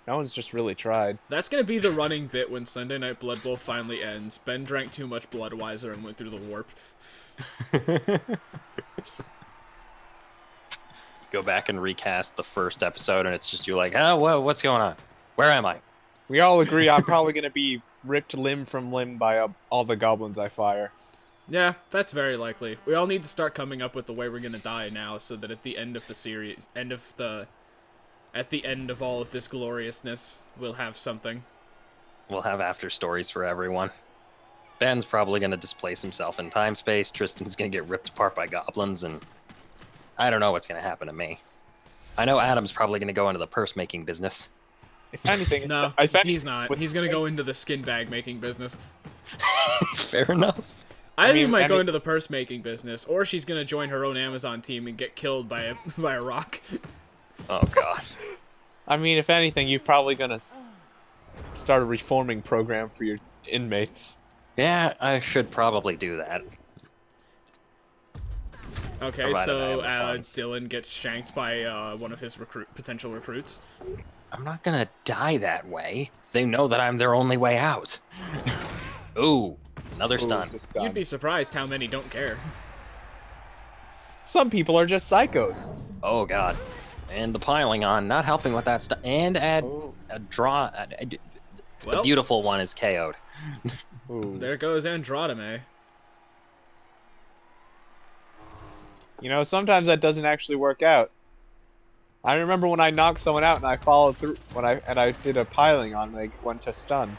No one's just really tried. That's gonna be the running bit when Sunday Night Blood Bowl finally ends. Ben drank too much Bloodweiser and went through the warp. go back and recast the first episode, and it's just you like, oh, whoa, what's going on? Where am I? We all agree I'm probably gonna be ripped limb from limb by all the goblins I fire. Yeah, that's very likely. We all need to start coming up with the way we're gonna die now, so that at the end of the series, at the end of all of this gloriousness, we'll have something. We'll have after stories for everyone. Ben's probably going to displace himself in time space. Tristan's going to get ripped apart by goblins, and I don't know what's going to happen to me. I know Adam's probably going to go into the purse-making business. If anything, No, if anything, he's not. He's gonna go into the skin bag making business. Fair enough. Ivy might go into the purse making business, or she's gonna join her own Amazon team and get killed by a rock. Oh, God. I mean, if anything, you're probably gonna start a reforming program for your inmates. Yeah, I should probably do that. Okay, Provided I so have the funds. Dylan gets shanked by one of his potential recruits. I'm not going to die that way. They know that I'm their only way out. Ooh, another stun. Just You'd done. be surprised how many don't care. Some people are just psychos. Oh, God. And the piling on, not helping with that stuff. And add Oh. a draw. The Well, beautiful one is KO'd. Ooh. there goes Andromeda. You know, sometimes that doesn't actually work out. I remember when I knocked someone out and I followed through I did a piling on, they went to stun.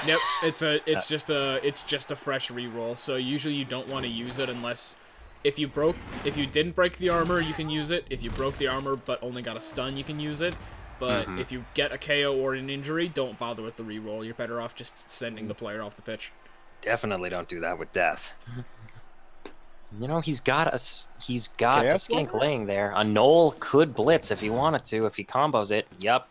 Yep, it's just a fresh reroll. So usually you don't want to use it unless if you didn't break the armor, you can use it. If you broke the armor but only got a stun, you can use it. But if you get a KO or an injury, don't bother with the reroll. You're better off just sending the player off the pitch. Definitely don't do that with death. You know, he's got a Chaos skink Warrior? laying there. A Knoll could blitz if he wanted to, if he combos it. Yep.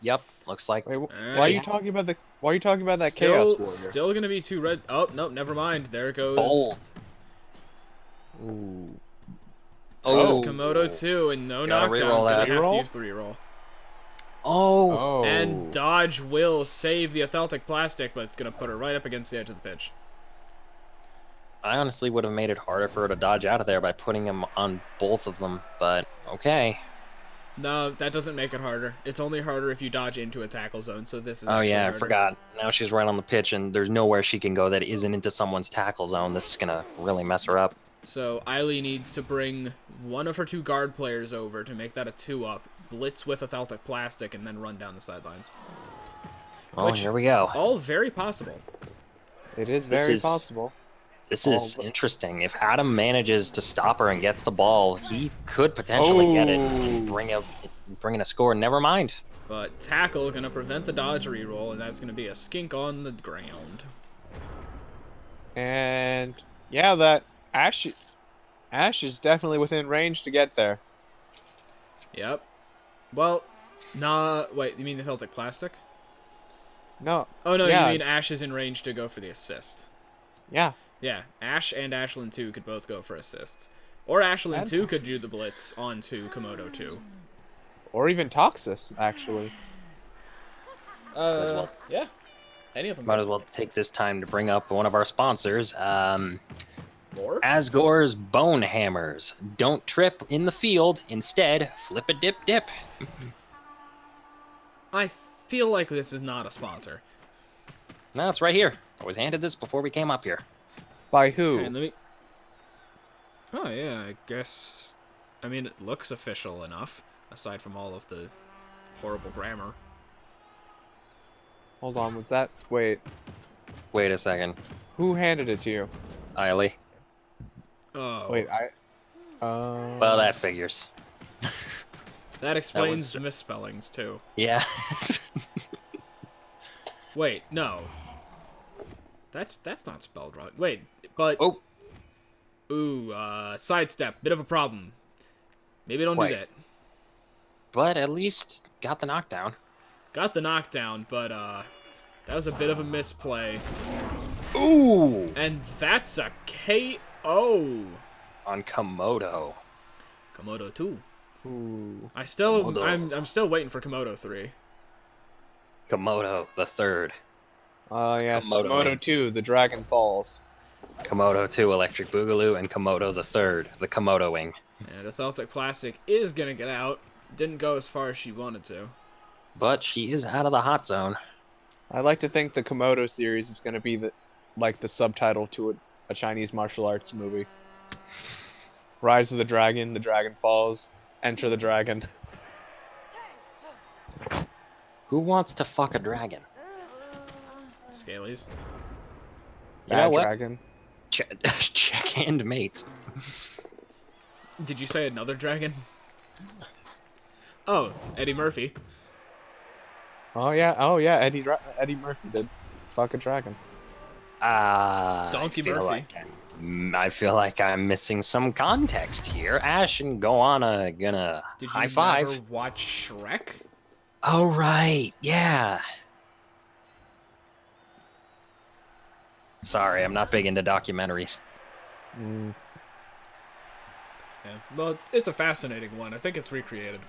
Looks like Wait, why Alright. are you talking about that Chaos Warrior? Still gonna be 2 red. Oh no, never mind. There goes. bold. Ooh. Goes Oh, Komodo 2 and no Gotta knockdown. reroll Gonna that. have to Reroll? use the reroll. oh, And dodge will save the Atheltic plastic, but it's gonna put her right up against the edge of the pitch. I honestly would have made it harder for her to dodge out of there by putting him on both of them, but okay. No, that doesn't make it harder. It's only harder if you dodge into a tackle zone. So this is. Oh actually yeah, I harder. forgot. Now she's right on the pitch, and there's nowhere she can go that isn't into someone's tackle zone. This is gonna really mess her up. So Ayli needs to bring one of her 2 guard players over to make that a 2-up, blitz with Atheltic plastic, and then run down the sidelines. Oh, Which- here we go. All very possible. It is This very is- possible. This is interesting. If Adam manages to stop her and gets the ball, he could potentially get it and bring in a score. Never mind. But tackle gonna prevent the dodge reroll, and that's gonna be a skink on the ground. And yeah, that Ash is definitely within range to get there. Yep. Well, nah. Wait, you mean the Atheltic plastic? No. Oh no, Yeah. you mean Ash is in range to go for the assist. Yeah. Yeah, Ash and Ashlyn 2 could both go for assists. Or Ashlyn And- 2 could do the blitz onto Komodo 2. Or even Toxus, actually. as well. Yeah. Any of them. Might as well take this time to bring up one of our sponsors. More? Asgore's Bone Hammers. Don't trip in the field. Instead, flip a dip dip. I feel like this is not a sponsor. No, it's right here. I was handed this before we came up here. By who? Okay, let me... Oh, yeah, I guess... I mean, it looks official enough, aside from all of the horrible grammar. Hold on, was that... Wait. Wait a second. Who handed it to you? Eiley. Oh. Wait, Well, that figures. That explains that one's- misspellings, too. Yeah. Wait, no. That's not spelled right. Wait, but... Oh. Ooh, sidestep. Bit of a problem. Maybe don't Wait. do that. But at least got the knockdown. Got the knockdown, but, that was a bit of a misplay. Ooh! And that's a KO! On Komodo. Komodo 2. Ooh. I'm still waiting for Komodo 3. Komodo the third. Yes, Komodo. Komodo 2, the Dragon Falls. Komodo 2 Electric Boogaloo, and Komodo the third, the Komodo Wing. And the Celtic Plastic is gonna get out. Didn't go as far as she wanted to. But she is out of the hot zone. I like to think the Komodo series is going to be the subtitle to a Chinese martial arts movie. Rise of the Dragon Falls, Enter the Dragon. Who wants to fuck a dragon? Scalies. You know Bad what? Dragon. Checkhand mates. Did you say another dragon? Oh, Eddie Murphy. Oh yeah, Eddie Murphy did fuck a dragon. Donkey Murphy. I feel like I'm missing some context here. Ash and Goanna gonna Did you high five. never watch Shrek? Oh right, yeah. Sorry, I'm not big into documentaries. Mm. Yeah. Well, it's a fascinating one. I think it's recreated.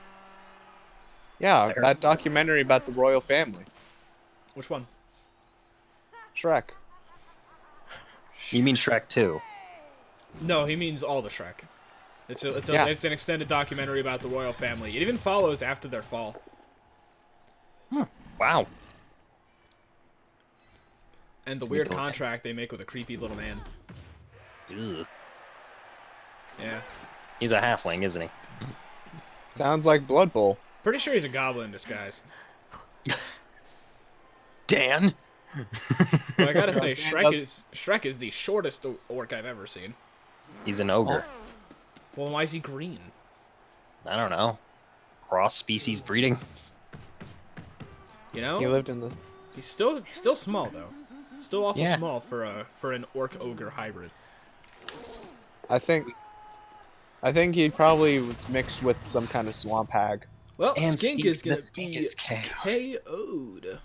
Yeah, that documentary about the royal family. Which one? Shrek. You mean Shrek 2? No, he means all the Shrek. It's Yeah. it's an extended documentary about the royal family. It even follows after their fall. Wow. And the Me weird too. contract they make with a creepy little man. Ugh. Yeah. He's a halfling, isn't he? Sounds like Blood Bowl. Pretty sure he's a goblin in disguise. Dan? But I gotta say, Dan Shrek is the shortest orc I've ever seen. He's an ogre. Well, why is he green? I don't know. Cross-species breeding? You know? He lived in this. He's still small though. Still awful Yeah. small for an orc ogre hybrid. I think he probably was mixed with some kind of swamp hag. Well, And Skink is gonna the skink be is KO'd.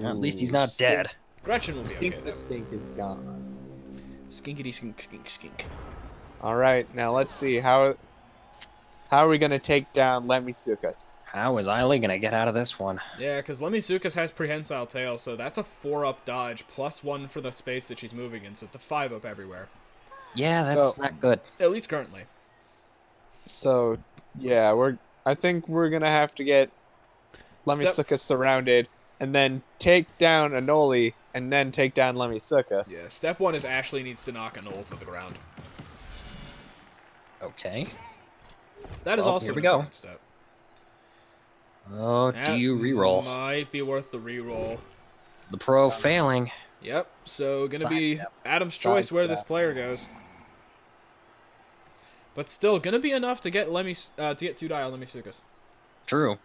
At least he's not dead. Gretchen will be okay. The stink is gone. Skinkity skink. All right, now let's see how are we gonna take down Lemisukas? How is Ayli gonna get out of this one? Yeah, because Lemisukas has prehensile tail, so that's a 4-up dodge plus 1 for the space that she's moving in, so it's a 5-up everywhere. Yeah, that's So- not good. At least currently. So yeah, I think we're gonna have to get Lemisukas surrounded, and then take down Anoli, and then take down Lemisukas. Yeah, step 1 is Ashley needs to knock a knoll to the ground. Okay. That is Well, also here we an go. important step. Oh, do That you reroll? Might be worth the reroll. The pro failing. Yep, so gonna be Sidestep. Adam's choice where this Sidestep. player goes. But still, gonna be enough to get 2 die on Lemisukas. True.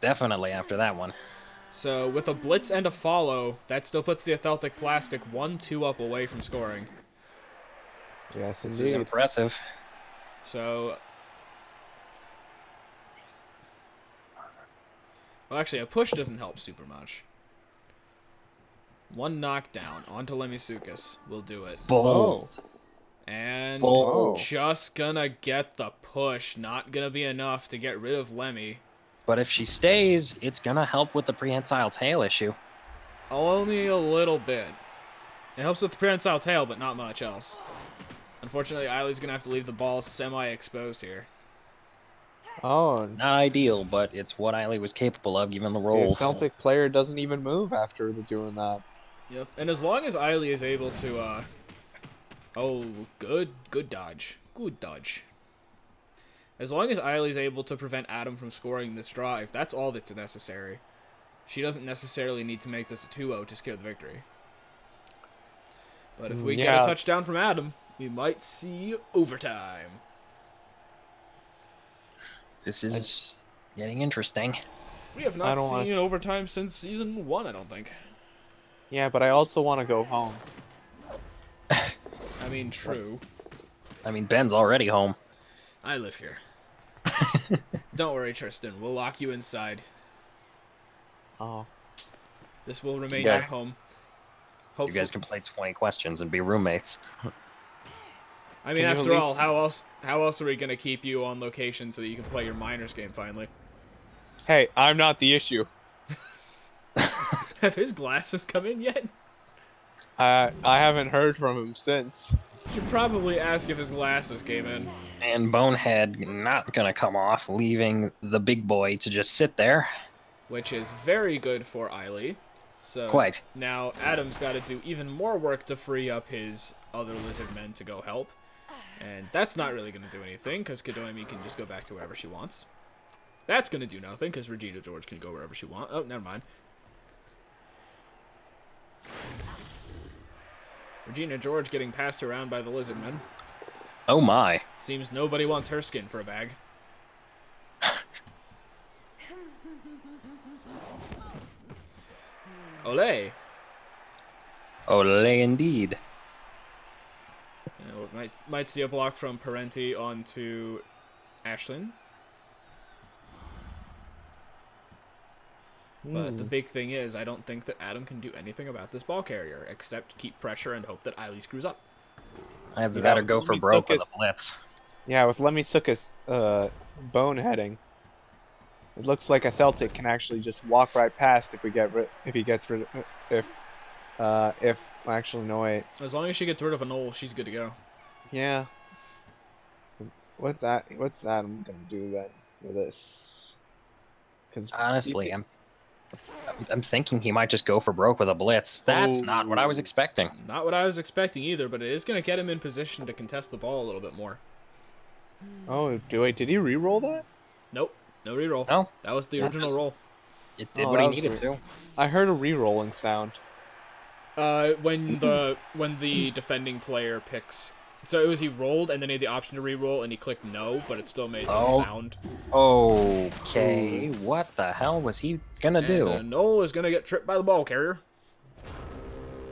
Definitely after that one. So with a blitz and a follow, that still puts the Celtic Plastic 1-2 up away from scoring. Yes, This is indeed. impressive. So, well, actually, a push doesn't help super much. 1 knockdown onto Lemisukas will do it. Bold. And Bold. just gonna get the push. Not gonna be enough to get rid of Lemmy. But if she stays, it's gonna help with the prehensile tail issue. Only a little bit. It helps with the prehensile tail, but not much else. Unfortunately, Ayli's gonna have to leave the ball semi-exposed here. Oh, Not ideal, but it's what Ayli was capable of given the the rolls. Celtic player doesn't even move after doing that. Yep. And as long as Ayli is able to, oh, good dodge. Good dodge. As long as Ayli's able to prevent Adam from scoring this drive, that's all that's necessary. She doesn't necessarily need to make this a 2-0 to secure the victory. But if we get Yeah. a touchdown from Adam, we might see overtime. This is getting interesting. We have I not don't wanna seen s- overtime since season 1, I don't think. Yeah, but I also want to go home. I mean, true. I mean, Ben's already home. I live here. Don't worry, Tristan. We'll lock you inside. Oh, This will remain You guys- your home. You Hopefully, guys can play 20 questions and be roommates. I mean, Can you after at all, how else are we gonna keep you on location so that you can play your minors game finally? hey, I'm not the issue. Have his glasses come in yet? I haven't heard from him since. Should probably ask if his glasses came in. And Bonehead not gonna come off, leaving the big boy to just sit there. Which is very good for Ayli. So Quite. now Adam's got to do even more work to free up his other Lizardmen to go help. And that's not really going to do anything, because Gurnei can just go back to wherever she wants. That's going to do nothing, because Regina George can go wherever she wants. Oh, never mind. Regina George getting passed around by the Lizardmen. Oh my. Seems nobody wants her skin for a bag. Olé! Olé indeed. Might see a block from Parenti onto Ashlyn. But the big thing is, I don't think that Adam can do anything about this ball carrier, except keep pressure and hope that Ayli screws up. Either that or go for broke with a blitz. Yeah, with Lemmy-Suka's boneheading, it looks like a Celtic can actually just walk right past if actually no wait. As long as she gets rid of a knoll, she's good to go. Yeah. What's Adam gonna do then for this? Because Honestly, I'm thinking he might just go for broke with a blitz. That's not what I was expecting. Not what I was expecting either, but it is going to get him in position to contest the ball a little bit more. Oh, did he re-roll that? Nope, no reroll. No, that was the original roll. it did Oh, what that he was needed weird. to. I heard a re-rolling sound. When the defending player picks, so he rolled and then he had the option to re-roll and he clicked no, but it still made the sound. Okay, what the hell was he gonna do? And Noel is gonna get tripped by the ball carrier.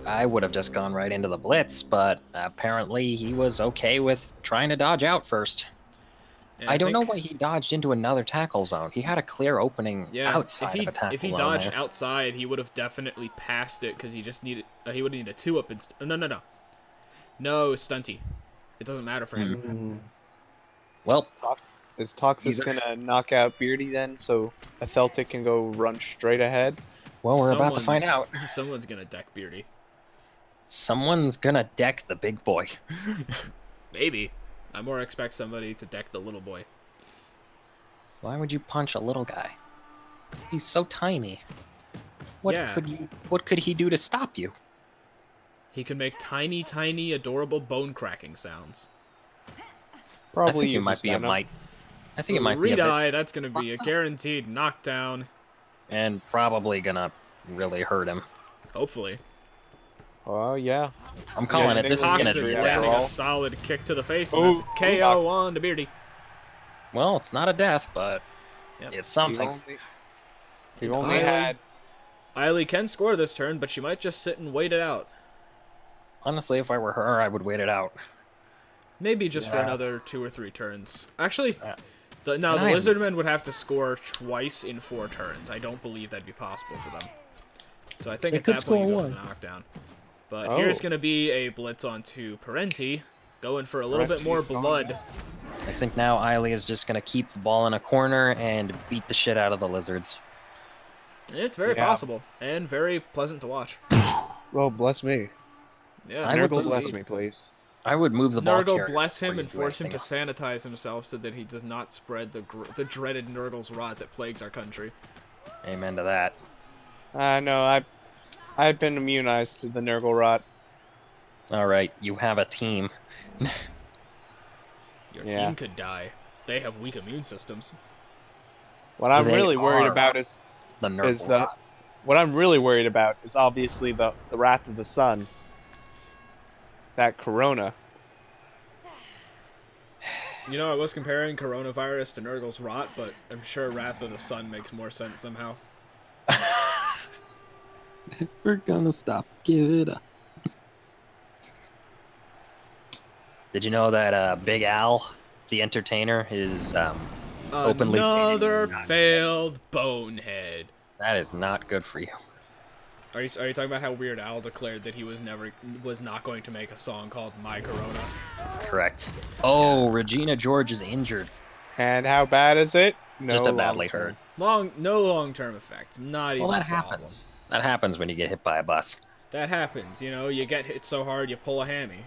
I would have just gone right into the blitz, but apparently he was okay with trying to dodge out first. And I don't know think- why he dodged into another tackle zone. He had a clear opening outside of a tackle if he zone dodged there. outside, he would have definitely passed it because he just needed. He would need a 2-up instead. No, stunty. It doesn't matter for him. Well, Is Toxis gonna knock out Beardy then, so a Celtic can go run straight ahead? well, we're about to find out. Someone's gonna deck Beardy. Someone's gonna deck the big boy. Maybe. I more expect somebody to deck the little boy. Why would you punch a little guy? He's so tiny. What Yeah. could he do to stop you? He can make tiny, tiny, adorable bone-cracking sounds. Probably I think it uses might be venom. a might. I think it might be a Redeye, bit, that's gonna be a guaranteed knockdown. and probably gonna really hurt him. Hopefully. Oh yeah. I'm calling it. This is gonna Toxis be a landing death. a solid kick to the face, and that's a KO on to Beardy. Well, it's not a death, but Yep. it's something. We've only Ayli- had. Ayli can score this turn, but she might just sit and wait it out. Honestly, if I were her, I would wait it out. Maybe just for another 2 or 3 turns. Actually, the And I am- Lizardmen would have to score twice in 4 turns. I don't believe that'd be possible for them. So I think at that point you go for the knockdown. But here's going to be a blitz onto Parenti, going for a little bit more blood. I think now Ayli is just gonna keep the ball in a corner and beat the shit out of the lizards. It's very possible, and very pleasant to watch. Well, bless me. Yeah, I would Nurgle, bless believe- me, please. I would move the ball Nurgle carrier bless him before and you do force him to anything else. sanitize himself so that he does not spread the dreaded Nurgle's rot that plagues our country. Amen to that. No, I've been immunized to the Nurgle rot. All right, you have a team. Your Yeah. team could die. They have weak immune systems. What I'm They really worried are about is The Nurgle. what I'm really worried about is obviously the Wrath of the Sun. That Corona. You know, I was comparing coronavirus to Nurgle's rot, but I'm sure Wrath of the Sun makes more sense somehow. We're gonna stop. Give it up. Did you know that Big Al, the entertainer, is openly Another stating failed bonehead. that is not good for you? Are you talking about how Weird Al declared that he was not going to make a song called My Corona? Correct. Oh, Regina George is injured. And how bad is it? No Just a badly long-term. hurt. No long-term effects. Not even Well, that a problem. happens. That happens when you get hit by a bus. That happens. You know, you get hit so hard you pull a hammy.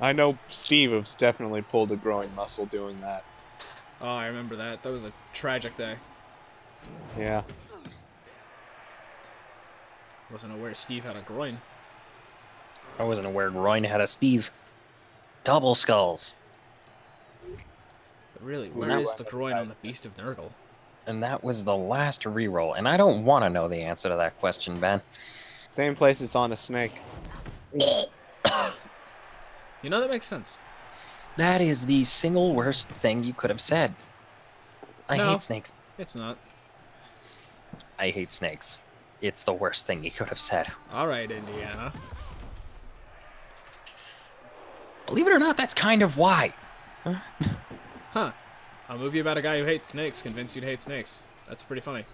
I know Steve has definitely pulled a groin muscle doing that. Oh, I remember that. That was a tragic day. Yeah. Wasn't aware Steve had a groin. I wasn't aware Groin had a Steve. Double skulls. But really, that where is was the a groin on the bad Beast of Nurgle? And that was the last reroll. And I don't want to know the answer to that question, Ben. Same place it's on a snake. You know, that makes sense. That is the single worst thing you could have said. I No. hate snakes. It's not. I hate snakes. It's the worst thing you could have said. Alright, Indiana. Believe it or not, that's kind of why. Huh. A movie about a guy who hates snakes convinced you to hate snakes. That's pretty funny.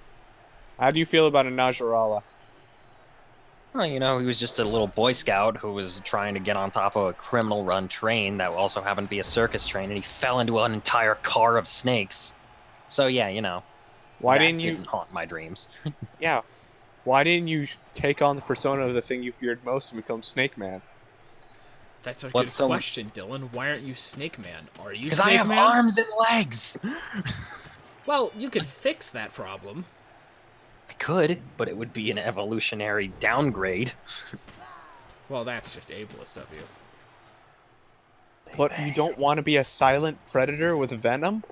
How do you feel about a Najarala? Well, you know, he was just a little Boy Scout who was trying to get on top of a criminal-run train that also happened to be a circus train, and he fell into an entire car of snakes. So yeah, you know, Why that didn't you? didn't haunt my dreams. Yeah. Why didn't you take on the persona of the thing you feared most and become Snake Man? That's a What's good so- question, Dylan. Why aren't you Snake Man? Are you Because Snake I have Man? arms and legs! Well, you could fix that problem. I could, but it would be an evolutionary downgrade. Well, that's just ableist of you. But you don't want to be a silent predator with venom?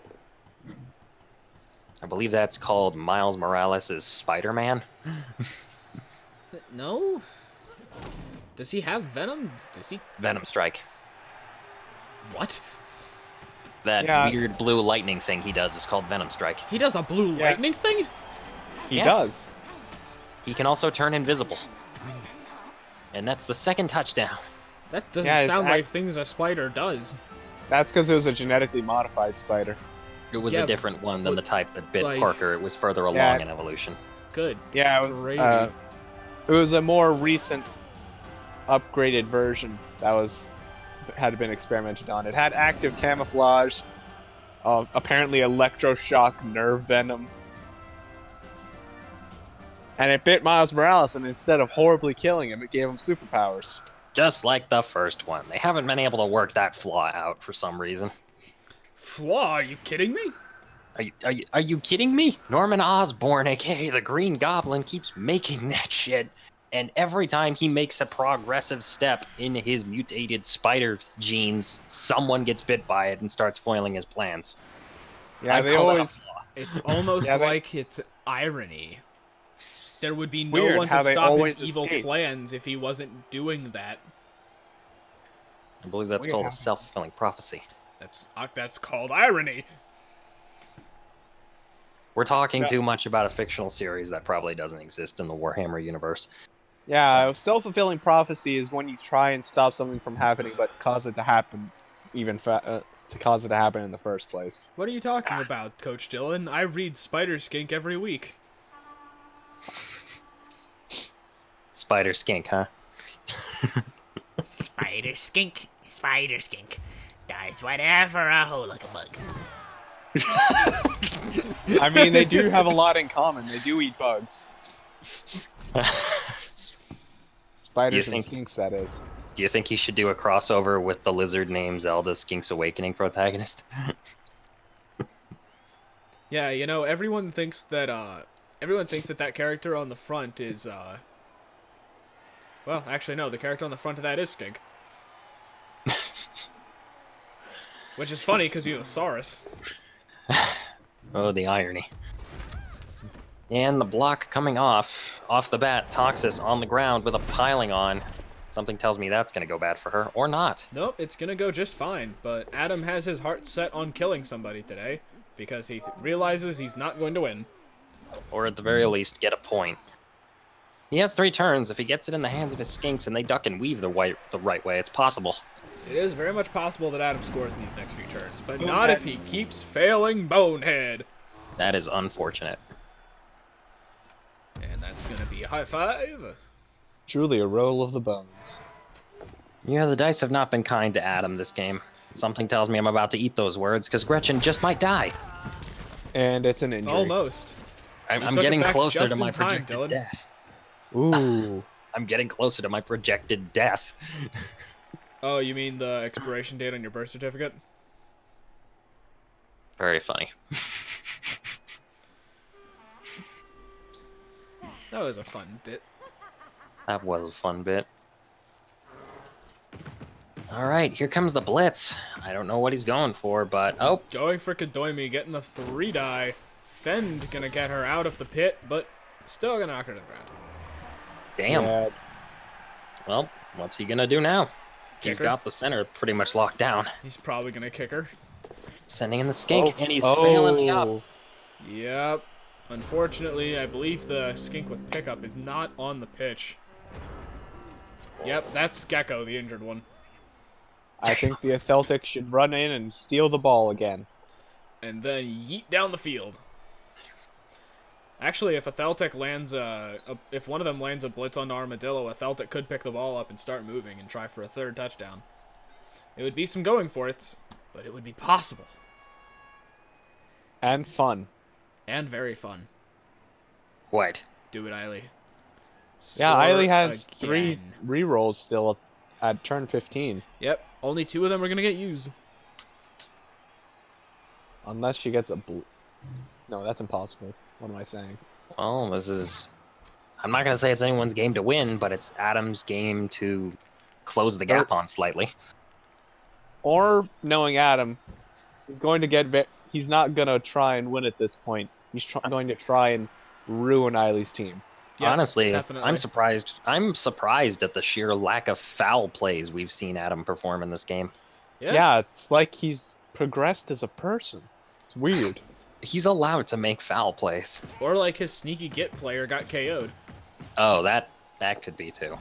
I believe that's called Miles Morales' Spider-Man. No? Does he have venom? Does he... Venom Strike. What? That Yeah. weird blue lightning thing he does is called Venom Strike. He does a blue Yeah. lightning thing? He Yeah. does. He can also turn invisible. And that's the second touchdown. That doesn't Yeah, it's sound act- like things a spider does. That's because it was a genetically modified spider. It was Yeah, a different one than the type that bit like- Parker. It was further along Yeah. in evolution. Good. Yeah, it was. Gravy. It was a more recent, upgraded version that had been experimented on. It had active camouflage, apparently electroshock nerve venom, and it bit Miles Morales. And instead of horribly killing him, it gave him superpowers. Just like the first one. They haven't been able to work that flaw out for some reason. Flaw? Are you kidding me? Are you kidding me? Norman Osborn, aka the Green Goblin, keeps making that shit. And every time he makes a progressive step in his mutated spider genes, someone gets bit by it and starts foiling his plans. Yeah, I they call that a always. flaw. It's almost Yeah, they- like it's irony. There would be It's no weird one how to they stop his always evil escape. plans if he wasn't doing that. I believe that's Weird called a how- self-fulfilling prophecy. That's called irony. We're talking Yeah. too much about a fictional series that probably doesn't exist in the Warhammer universe. Yeah, self-fulfilling prophecy is when you try and stop something from happening, but cause it to happen, to cause it to happen in the first place. What are you talking about, Coach Dylan? I read Spider Skink every week. Spider skink, huh? Spider skink does whatever a hole like a bug. I mean, they do have a lot in common. They do eat bugs. Spiders and think- skinks, that is. Do you think he should do a crossover with the lizard named Zelda Skink's Awakening protagonist? Yeah, you know, everyone thinks that that character on the front is well, actually no, the character on the front of that is Skink. Which is funny because he's a Saurus. Oh, the irony. And the block coming off the bat, Toxis on the ground with a piling on. Something tells me that's going to go bad for her, or not. Nope, it's gonna go just fine, but Adam has his heart set on killing somebody today because he realizes he's not going to win. Or at the very least, get a point. He has 3 turns. If he gets it in the hands of his skinks and they duck and weave the right way, it's possible. It is very much possible that Adam scores in these next few turns, but not if he keeps failing Bonehead. That is unfortunate. And that's gonna be a high five. Truly a roll of the bones. Yeah, the dice have not been kind to Adam this game. Something tells me I'm about to eat those words, because Gretchen just might die. And it's an injury. Almost. I'm took it getting back closer just to my in time, projected Dylan. death. Ooh. I'm getting closer to my projected death. Oh, you mean the expiration date on your birth certificate? Very funny. That was a fun bit. That was a fun bit. All right, here comes the blitz. I don't know what he's going for, but oh, Going for Gurnei, getting the 3 die. Fend gonna get her out of the pit, but still gonna knock her to the ground. damn. Yeah, Well, what's he gonna do now? He's Kicker. got the center pretty much locked down. He's probably gonna kick her. Sending in the skink, and he's oh. failing the up. Yep. Unfortunately, I believe the skink with pickup is not on the pitch. Yep, that's Gecko, the injured one. I think the Atheltic should run in and steal the ball again. And then yeet down the field. Actually, if Atheltic lands if one of them lands a blitz on Armadillo, Atheltic could pick the ball up and start moving and try for a 3rd touchdown. It would be some going for it, but it would be possible. And fun. And very fun. What? Do it, Ayli. Yeah, Score Ayli has 3 again. rerolls still at turn 15. Yep, only 2 of them are going to get used. Unless she gets a blue. No, that's impossible. What am I saying? Well, this is... I'm not going to say it's anyone's game to win, but it's Adam's game to close the gap on slightly. Or, knowing Adam, he's going to get... He's not going to try and win at this point. He's going to try and ruin Ayli's team. Yep, Honestly, definitely. I'm surprised. I'm surprised at the sheer lack of foul plays we've seen Adam perform in this game. Yeah, it's like he's progressed as a person. It's weird. He's allowed to make foul plays. Or like his sneaky get player got KO'd. Oh, that could be too.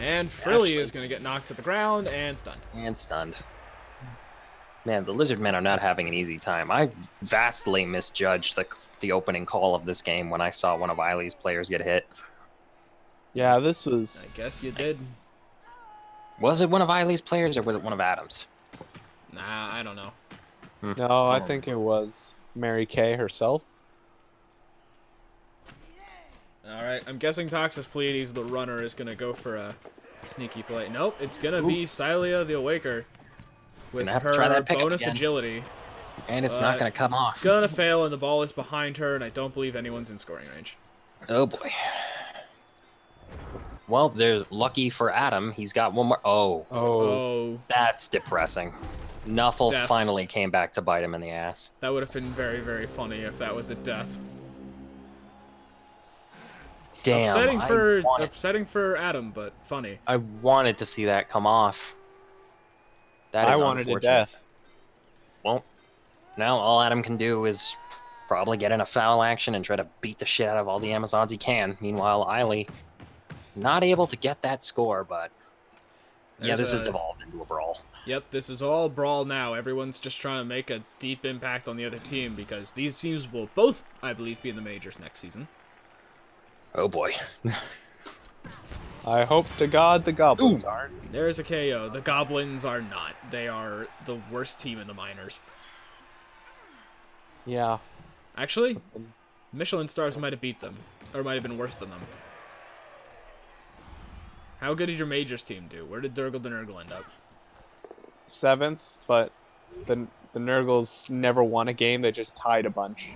And Frilly is going to get knocked to the ground and stunned. And stunned. Man, the Lizardmen are not having an easy time. I vastly misjudged the opening call of this game when I saw one of Ayli's players get hit. Yeah, this was... I guess you did. Was it one of Ayli's players or was it one of Adam's? Nah, I don't know. No, I think it was Mary Kay herself. Alright, I'm guessing Toxus Pleiades, the runner, is going to go for a sneaky play. Nope, it's going to be Sylia the Awaker with Gonna have to try her that pickup bonus again. agility. And it's not going to come off. Gonna fail, and the ball is behind her, and I don't believe anyone's in scoring range. Oh boy. Well, they're lucky for Adam. He's got one more. Oh, Oh, that's depressing. Nuffle Death. finally came back to bite him in the ass. that would have been very, very funny if that was a death. Damn. Upsetting for Adam, but funny. I wanted to see that come off. That is I wanted a unfortunate. death. Well, now all Adam can do is probably get in a foul action and try to beat the shit out of all the Amazons he can. Meanwhile, Ayli not able to get that score, but yeah, this has devolved into a brawl. Yep, this is all brawl now. Everyone's just trying to make a deep impact on the other team because these teams will both, I believe, be in the majors next season. Oh boy. I hope to God the Goblins aren't. There's a KO. The Goblins are not. They are the worst team in the minors. Yeah. Actually, Michelin Stars might have beat them, or might have been worse than them. How good did your majors team do? Where did Durgle the Nurgle end up? 7th, but the Nurgles never won a game. They just tied a bunch.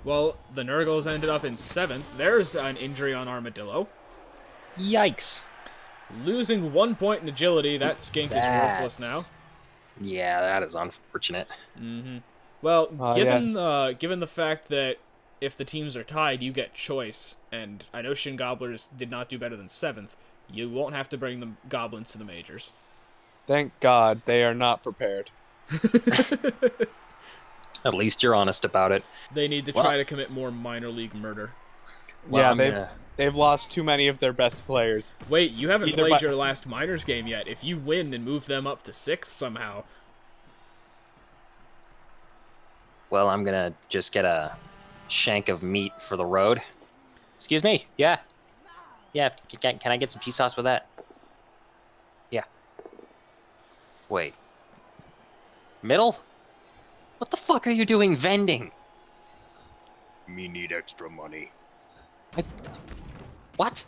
Well, the Nurgles ended up in 7th. There's an injury on Armadillo. Yikes. Losing 1 point in agility. That skink is worthless now. Yeah, that is unfortunate. Mm-hmm. Well, yes. Given the fact that if the teams are tied, you get choice, and I know Shin Gobblers did not do better than 7th, you won't have to bring the Goblins to the majors. Thank God they are not prepared. At least you're honest about it. They need to try to commit more minor league murder. Well, Yeah, they've lost too many of their best players. Wait, you haven't Either played by- your last minors game yet. If you win and move them up to 6th somehow, Well, I'm gonna just get a shank of meat for the road. Excuse me. Yeah. Yeah. Can I get some cheese sauce with that? Yeah. Wait. Middle? What the fuck are you doing vending? Me need extra money. What?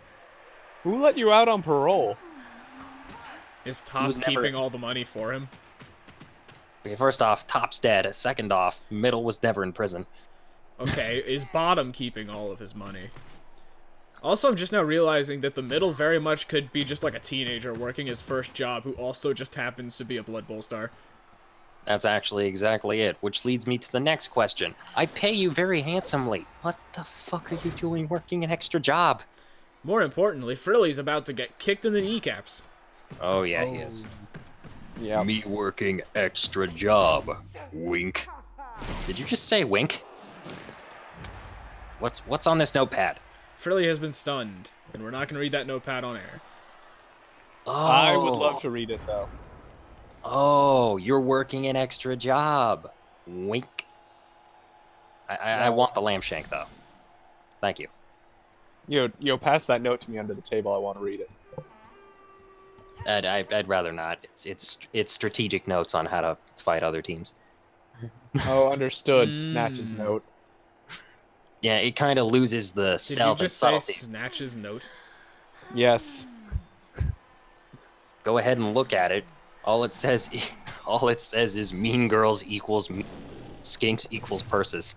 Who let you out on parole? Is Top was never- keeping all the money for him? Okay, first off, Top's dead. Second off, Middle was never in prison. Okay, is Bottom keeping all of his money? Also, I'm just now realizing that the Middle very much could be just like a teenager working his first job who also just happens to be a Blood Bowl star. That's actually exactly it, which leads me to the next question. I pay you very handsomely. What the fuck are you doing working an extra job? More importantly, Frilly's about to get kicked in the kneecaps. Oh, yeah, he is. Yeah. Me working extra job. Wink. Did you just say wink? What's on this notepad? Frilly has been stunned, and we're not going to read that notepad on air. Oh. I would love to read it though. Oh, you're working an extra job. Wink. I want the lamb shank, though. Thank you. Yo, pass that note to me under the table. I want to read it. I'd rather not. It's strategic notes on how to fight other teams. Oh, understood. Snatch's note. Yeah, it kind of loses the Did you stealth and just say subtlety. Snatch's note? Yes. Go ahead and look at it. All it says is Mean Girls equals Skinks equals purses.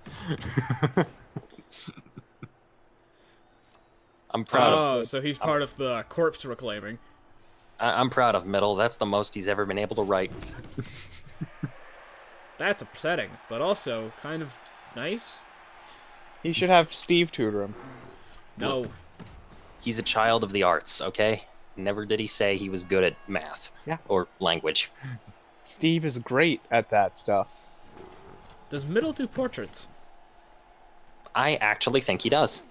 I'm proud Oh, of. so he's part of the corpse reclaiming. I'm proud of Middle. That's the most he's ever been able to write. That's upsetting, but also kind of nice. He should have Steve tutor him. No. He's a child of the arts, okay? Never did he say he was good at math. Yeah. Or language. Steve is great at that stuff. Does Middle do portraits? I actually think he does.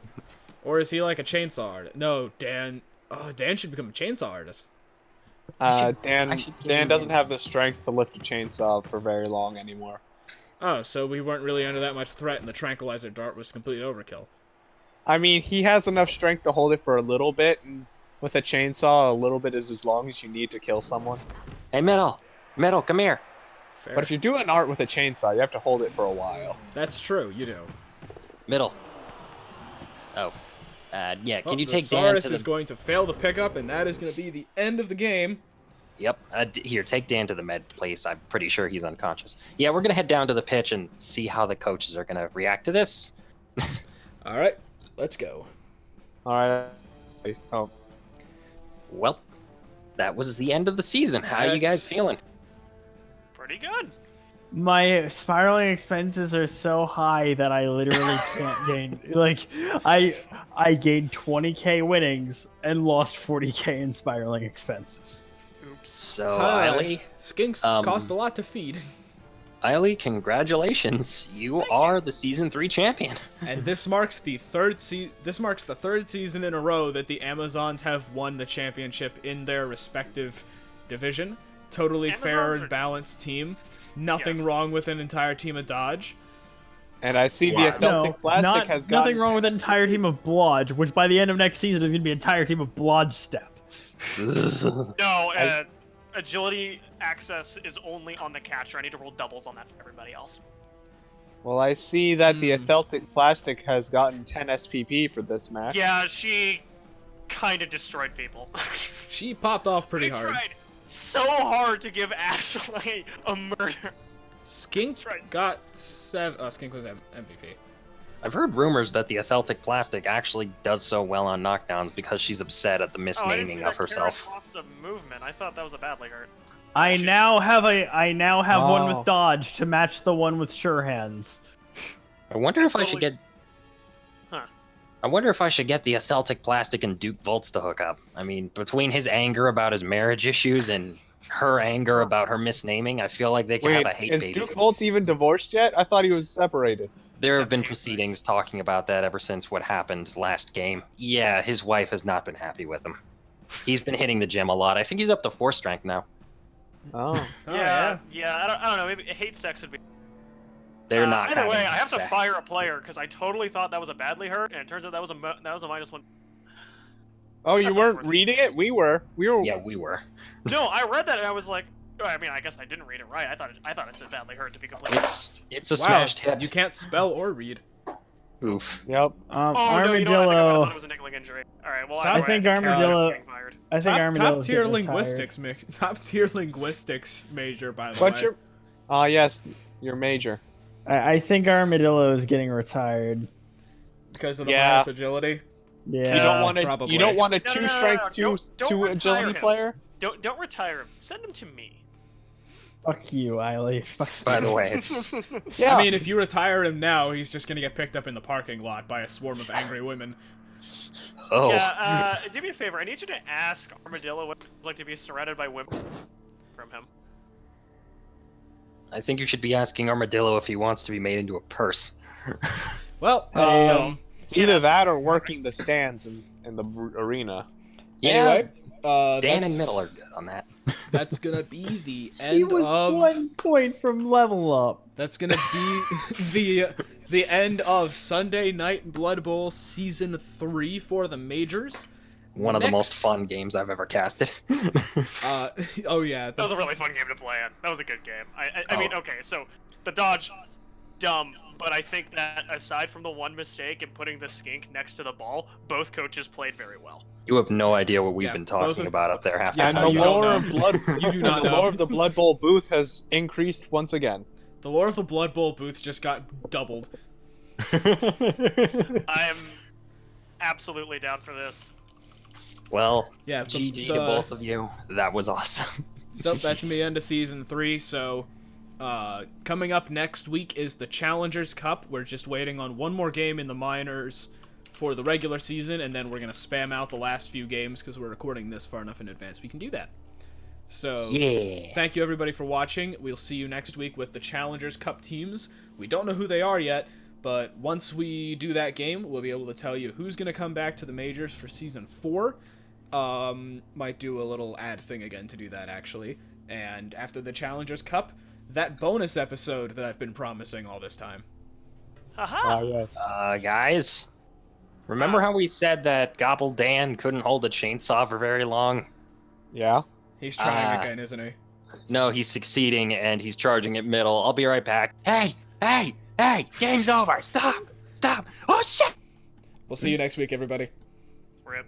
Or is he like a chainsaw artist? No, Dan. Oh, Dan should become a chainsaw artist. I should Dan give him doesn't names. have the strength to lift a chainsaw for very long anymore. Oh, so we weren't really under that much threat, and the tranquilizer dart was complete overkill. I mean, he has enough strength to hold it for a little bit, and with a chainsaw, a little bit is as long as you need to kill someone. Hey, Middle, come here. Fair. But if you're doing art with a chainsaw, you have to hold it for a while. That's true, you do. Middle. Oh. Yeah, can you the take Dan Saurus to the... is going to fail the pickup, and that is going to be the end of the game. Yep. Here, take Dan to the med place. I'm pretty sure he's unconscious. Yeah, we're going to head down to the pitch and see how the coaches are going to react to this. All right, let's go. Alright. Oh, Well, that was the end of the season. How are you That's- guys feeling? Pretty good. My spiraling expenses are so high that I literally can't gain. Like, I gained 20k winnings and lost 40k in spiraling expenses. Oops. So, Hi. Ayli, Skinks cost a lot to feed, Ayli, congratulations. You are the Season 3 champion. and this marks the third season in a row that the Amazons have won the championship in their respective division. Totally fair Amazons and are- balanced team. Nothing Yes. wrong with an entire team of Dodge. and I see the Wow. Authentic Plastic has gotten nothing wrong with an entire team of Blodge, which by the end of next season is going to be an entire team of Blodge Step. No, agility access is only on the catcher. I need to roll doubles on that for everybody else. Well, I see that the Authentic Plastic has gotten 10 SPP for this match. Yeah, she kind of destroyed people. She popped off pretty They hard. tried so hard to give Ashley a murder. Skink Right. got 7. Skink was MVP. I've heard rumors that the Authentic Plastic actually does so well on knockdowns because she's upset at the Oh, I didn't see misnaming that of herself. Karen lost a movement. I thought that was a badly hurt. I now have one Wow. with Dodge to match the one with Sure Hands. I wonder if I should Totally- get... Huh. I wonder if I should get the Authentic Plastic and Duke Volts to hook up. I mean, between his anger about his marriage issues and her anger about her misnaming, I feel like they could Wait, have a hate is baby. Duke Volt even divorced yet? I thought he was separated. There have been Yeah, proceedings talking about that ever since what happened last game. Yeah, his wife has not been happy with him. He's been hitting the gym a lot. I think he's up to 4 strength now. Oh. Yeah, I don't know. Maybe hate sex would be. They're not. Either way, having I have to sex. fire a player because I totally thought that was a badly hurt, and it turns out that was a -1. Oh, you That's weren't awkward. reading it? We were. Yeah, we were. No, I read that and I was like, oh, I mean, I guess I didn't read it right. I thought it said badly hurt to be completely honest. It's a Wow, smashed hip. you can't spell or read. Oof. Yep. Oh no, you know what? I thought it was a niggling injury. All right, well I think Armadillo. Armadillo- I think Armadillo's top tier getting linguistics, top tier linguistics major, by the What's way. your? Yes, your major. I think Armadillo is getting retired. Because of the Yeah. minus agility. Yeah. You don't want probably. You don't want a No, two no, no, strength, no, don't two retire agility him. player. Don't retire him. Send him to me. Fuck you, Ayli. Fuck you. By the way, it's Yeah. I mean, if you retire him now, he's just gonna get picked up in the parking lot by a swarm of angry women. oh. Yeah, do me a favor. I need you to ask Armadillo what it's like to be surrounded by women from him. I think you should be asking Armadillo if he wants to be made into a purse. Well, It's either that or working the stands in the arena. Yeah. anyway, Dan that's- and Middle are good on that. That's gonna be the He end was of. 1 point from level up. That's gonna be the end of Sunday Night Blood Bowl Season 3 for the majors. One of the Next- most fun games I've ever casted. Oh yeah, That was a really fun game to play in. That was a good game. I mean, okay, so the dodge, dumb, but I think that aside from the one mistake and putting the skink next to the ball, both coaches played very well. You have no idea what we've Yeah, been both talking of- about up there half Yeah, the And time. the you don't lore know. of blood. You do not the know. lore of the Blood Bowl booth has increased once again. the lore of the Blood Bowl booth just got doubled. I am absolutely down for this. Well, Yeah, GG to both of you. That was awesome. So that's gonna be the end of Season 3. So coming up next week is the Challengers Cup. We're just waiting on one more game in the minors for the regular season, and then we're gonna spam out the last few games because we're recording this far enough in advance we can do that. So Yeah. thank you everybody for watching. We'll see you next week with the Challengers Cup teams. We don't know who they are yet, but once we do that game, we'll be able to tell you who's gonna come back to the majors for Season 4. Might do a little ad thing again to do that, actually. And after the Challengers Cup, that bonus episode that I've been promising all this time. Haha! Yes. Guys, remember how we said that Gobble Dan couldn't hold a chainsaw for very long? Yeah. He's trying Ah. again, isn't he? No, he's succeeding, and he's charging at middle. I'll be right back. Hey! Game's over! Stop! Oh, shit! We'll see you next week, everybody. Rip.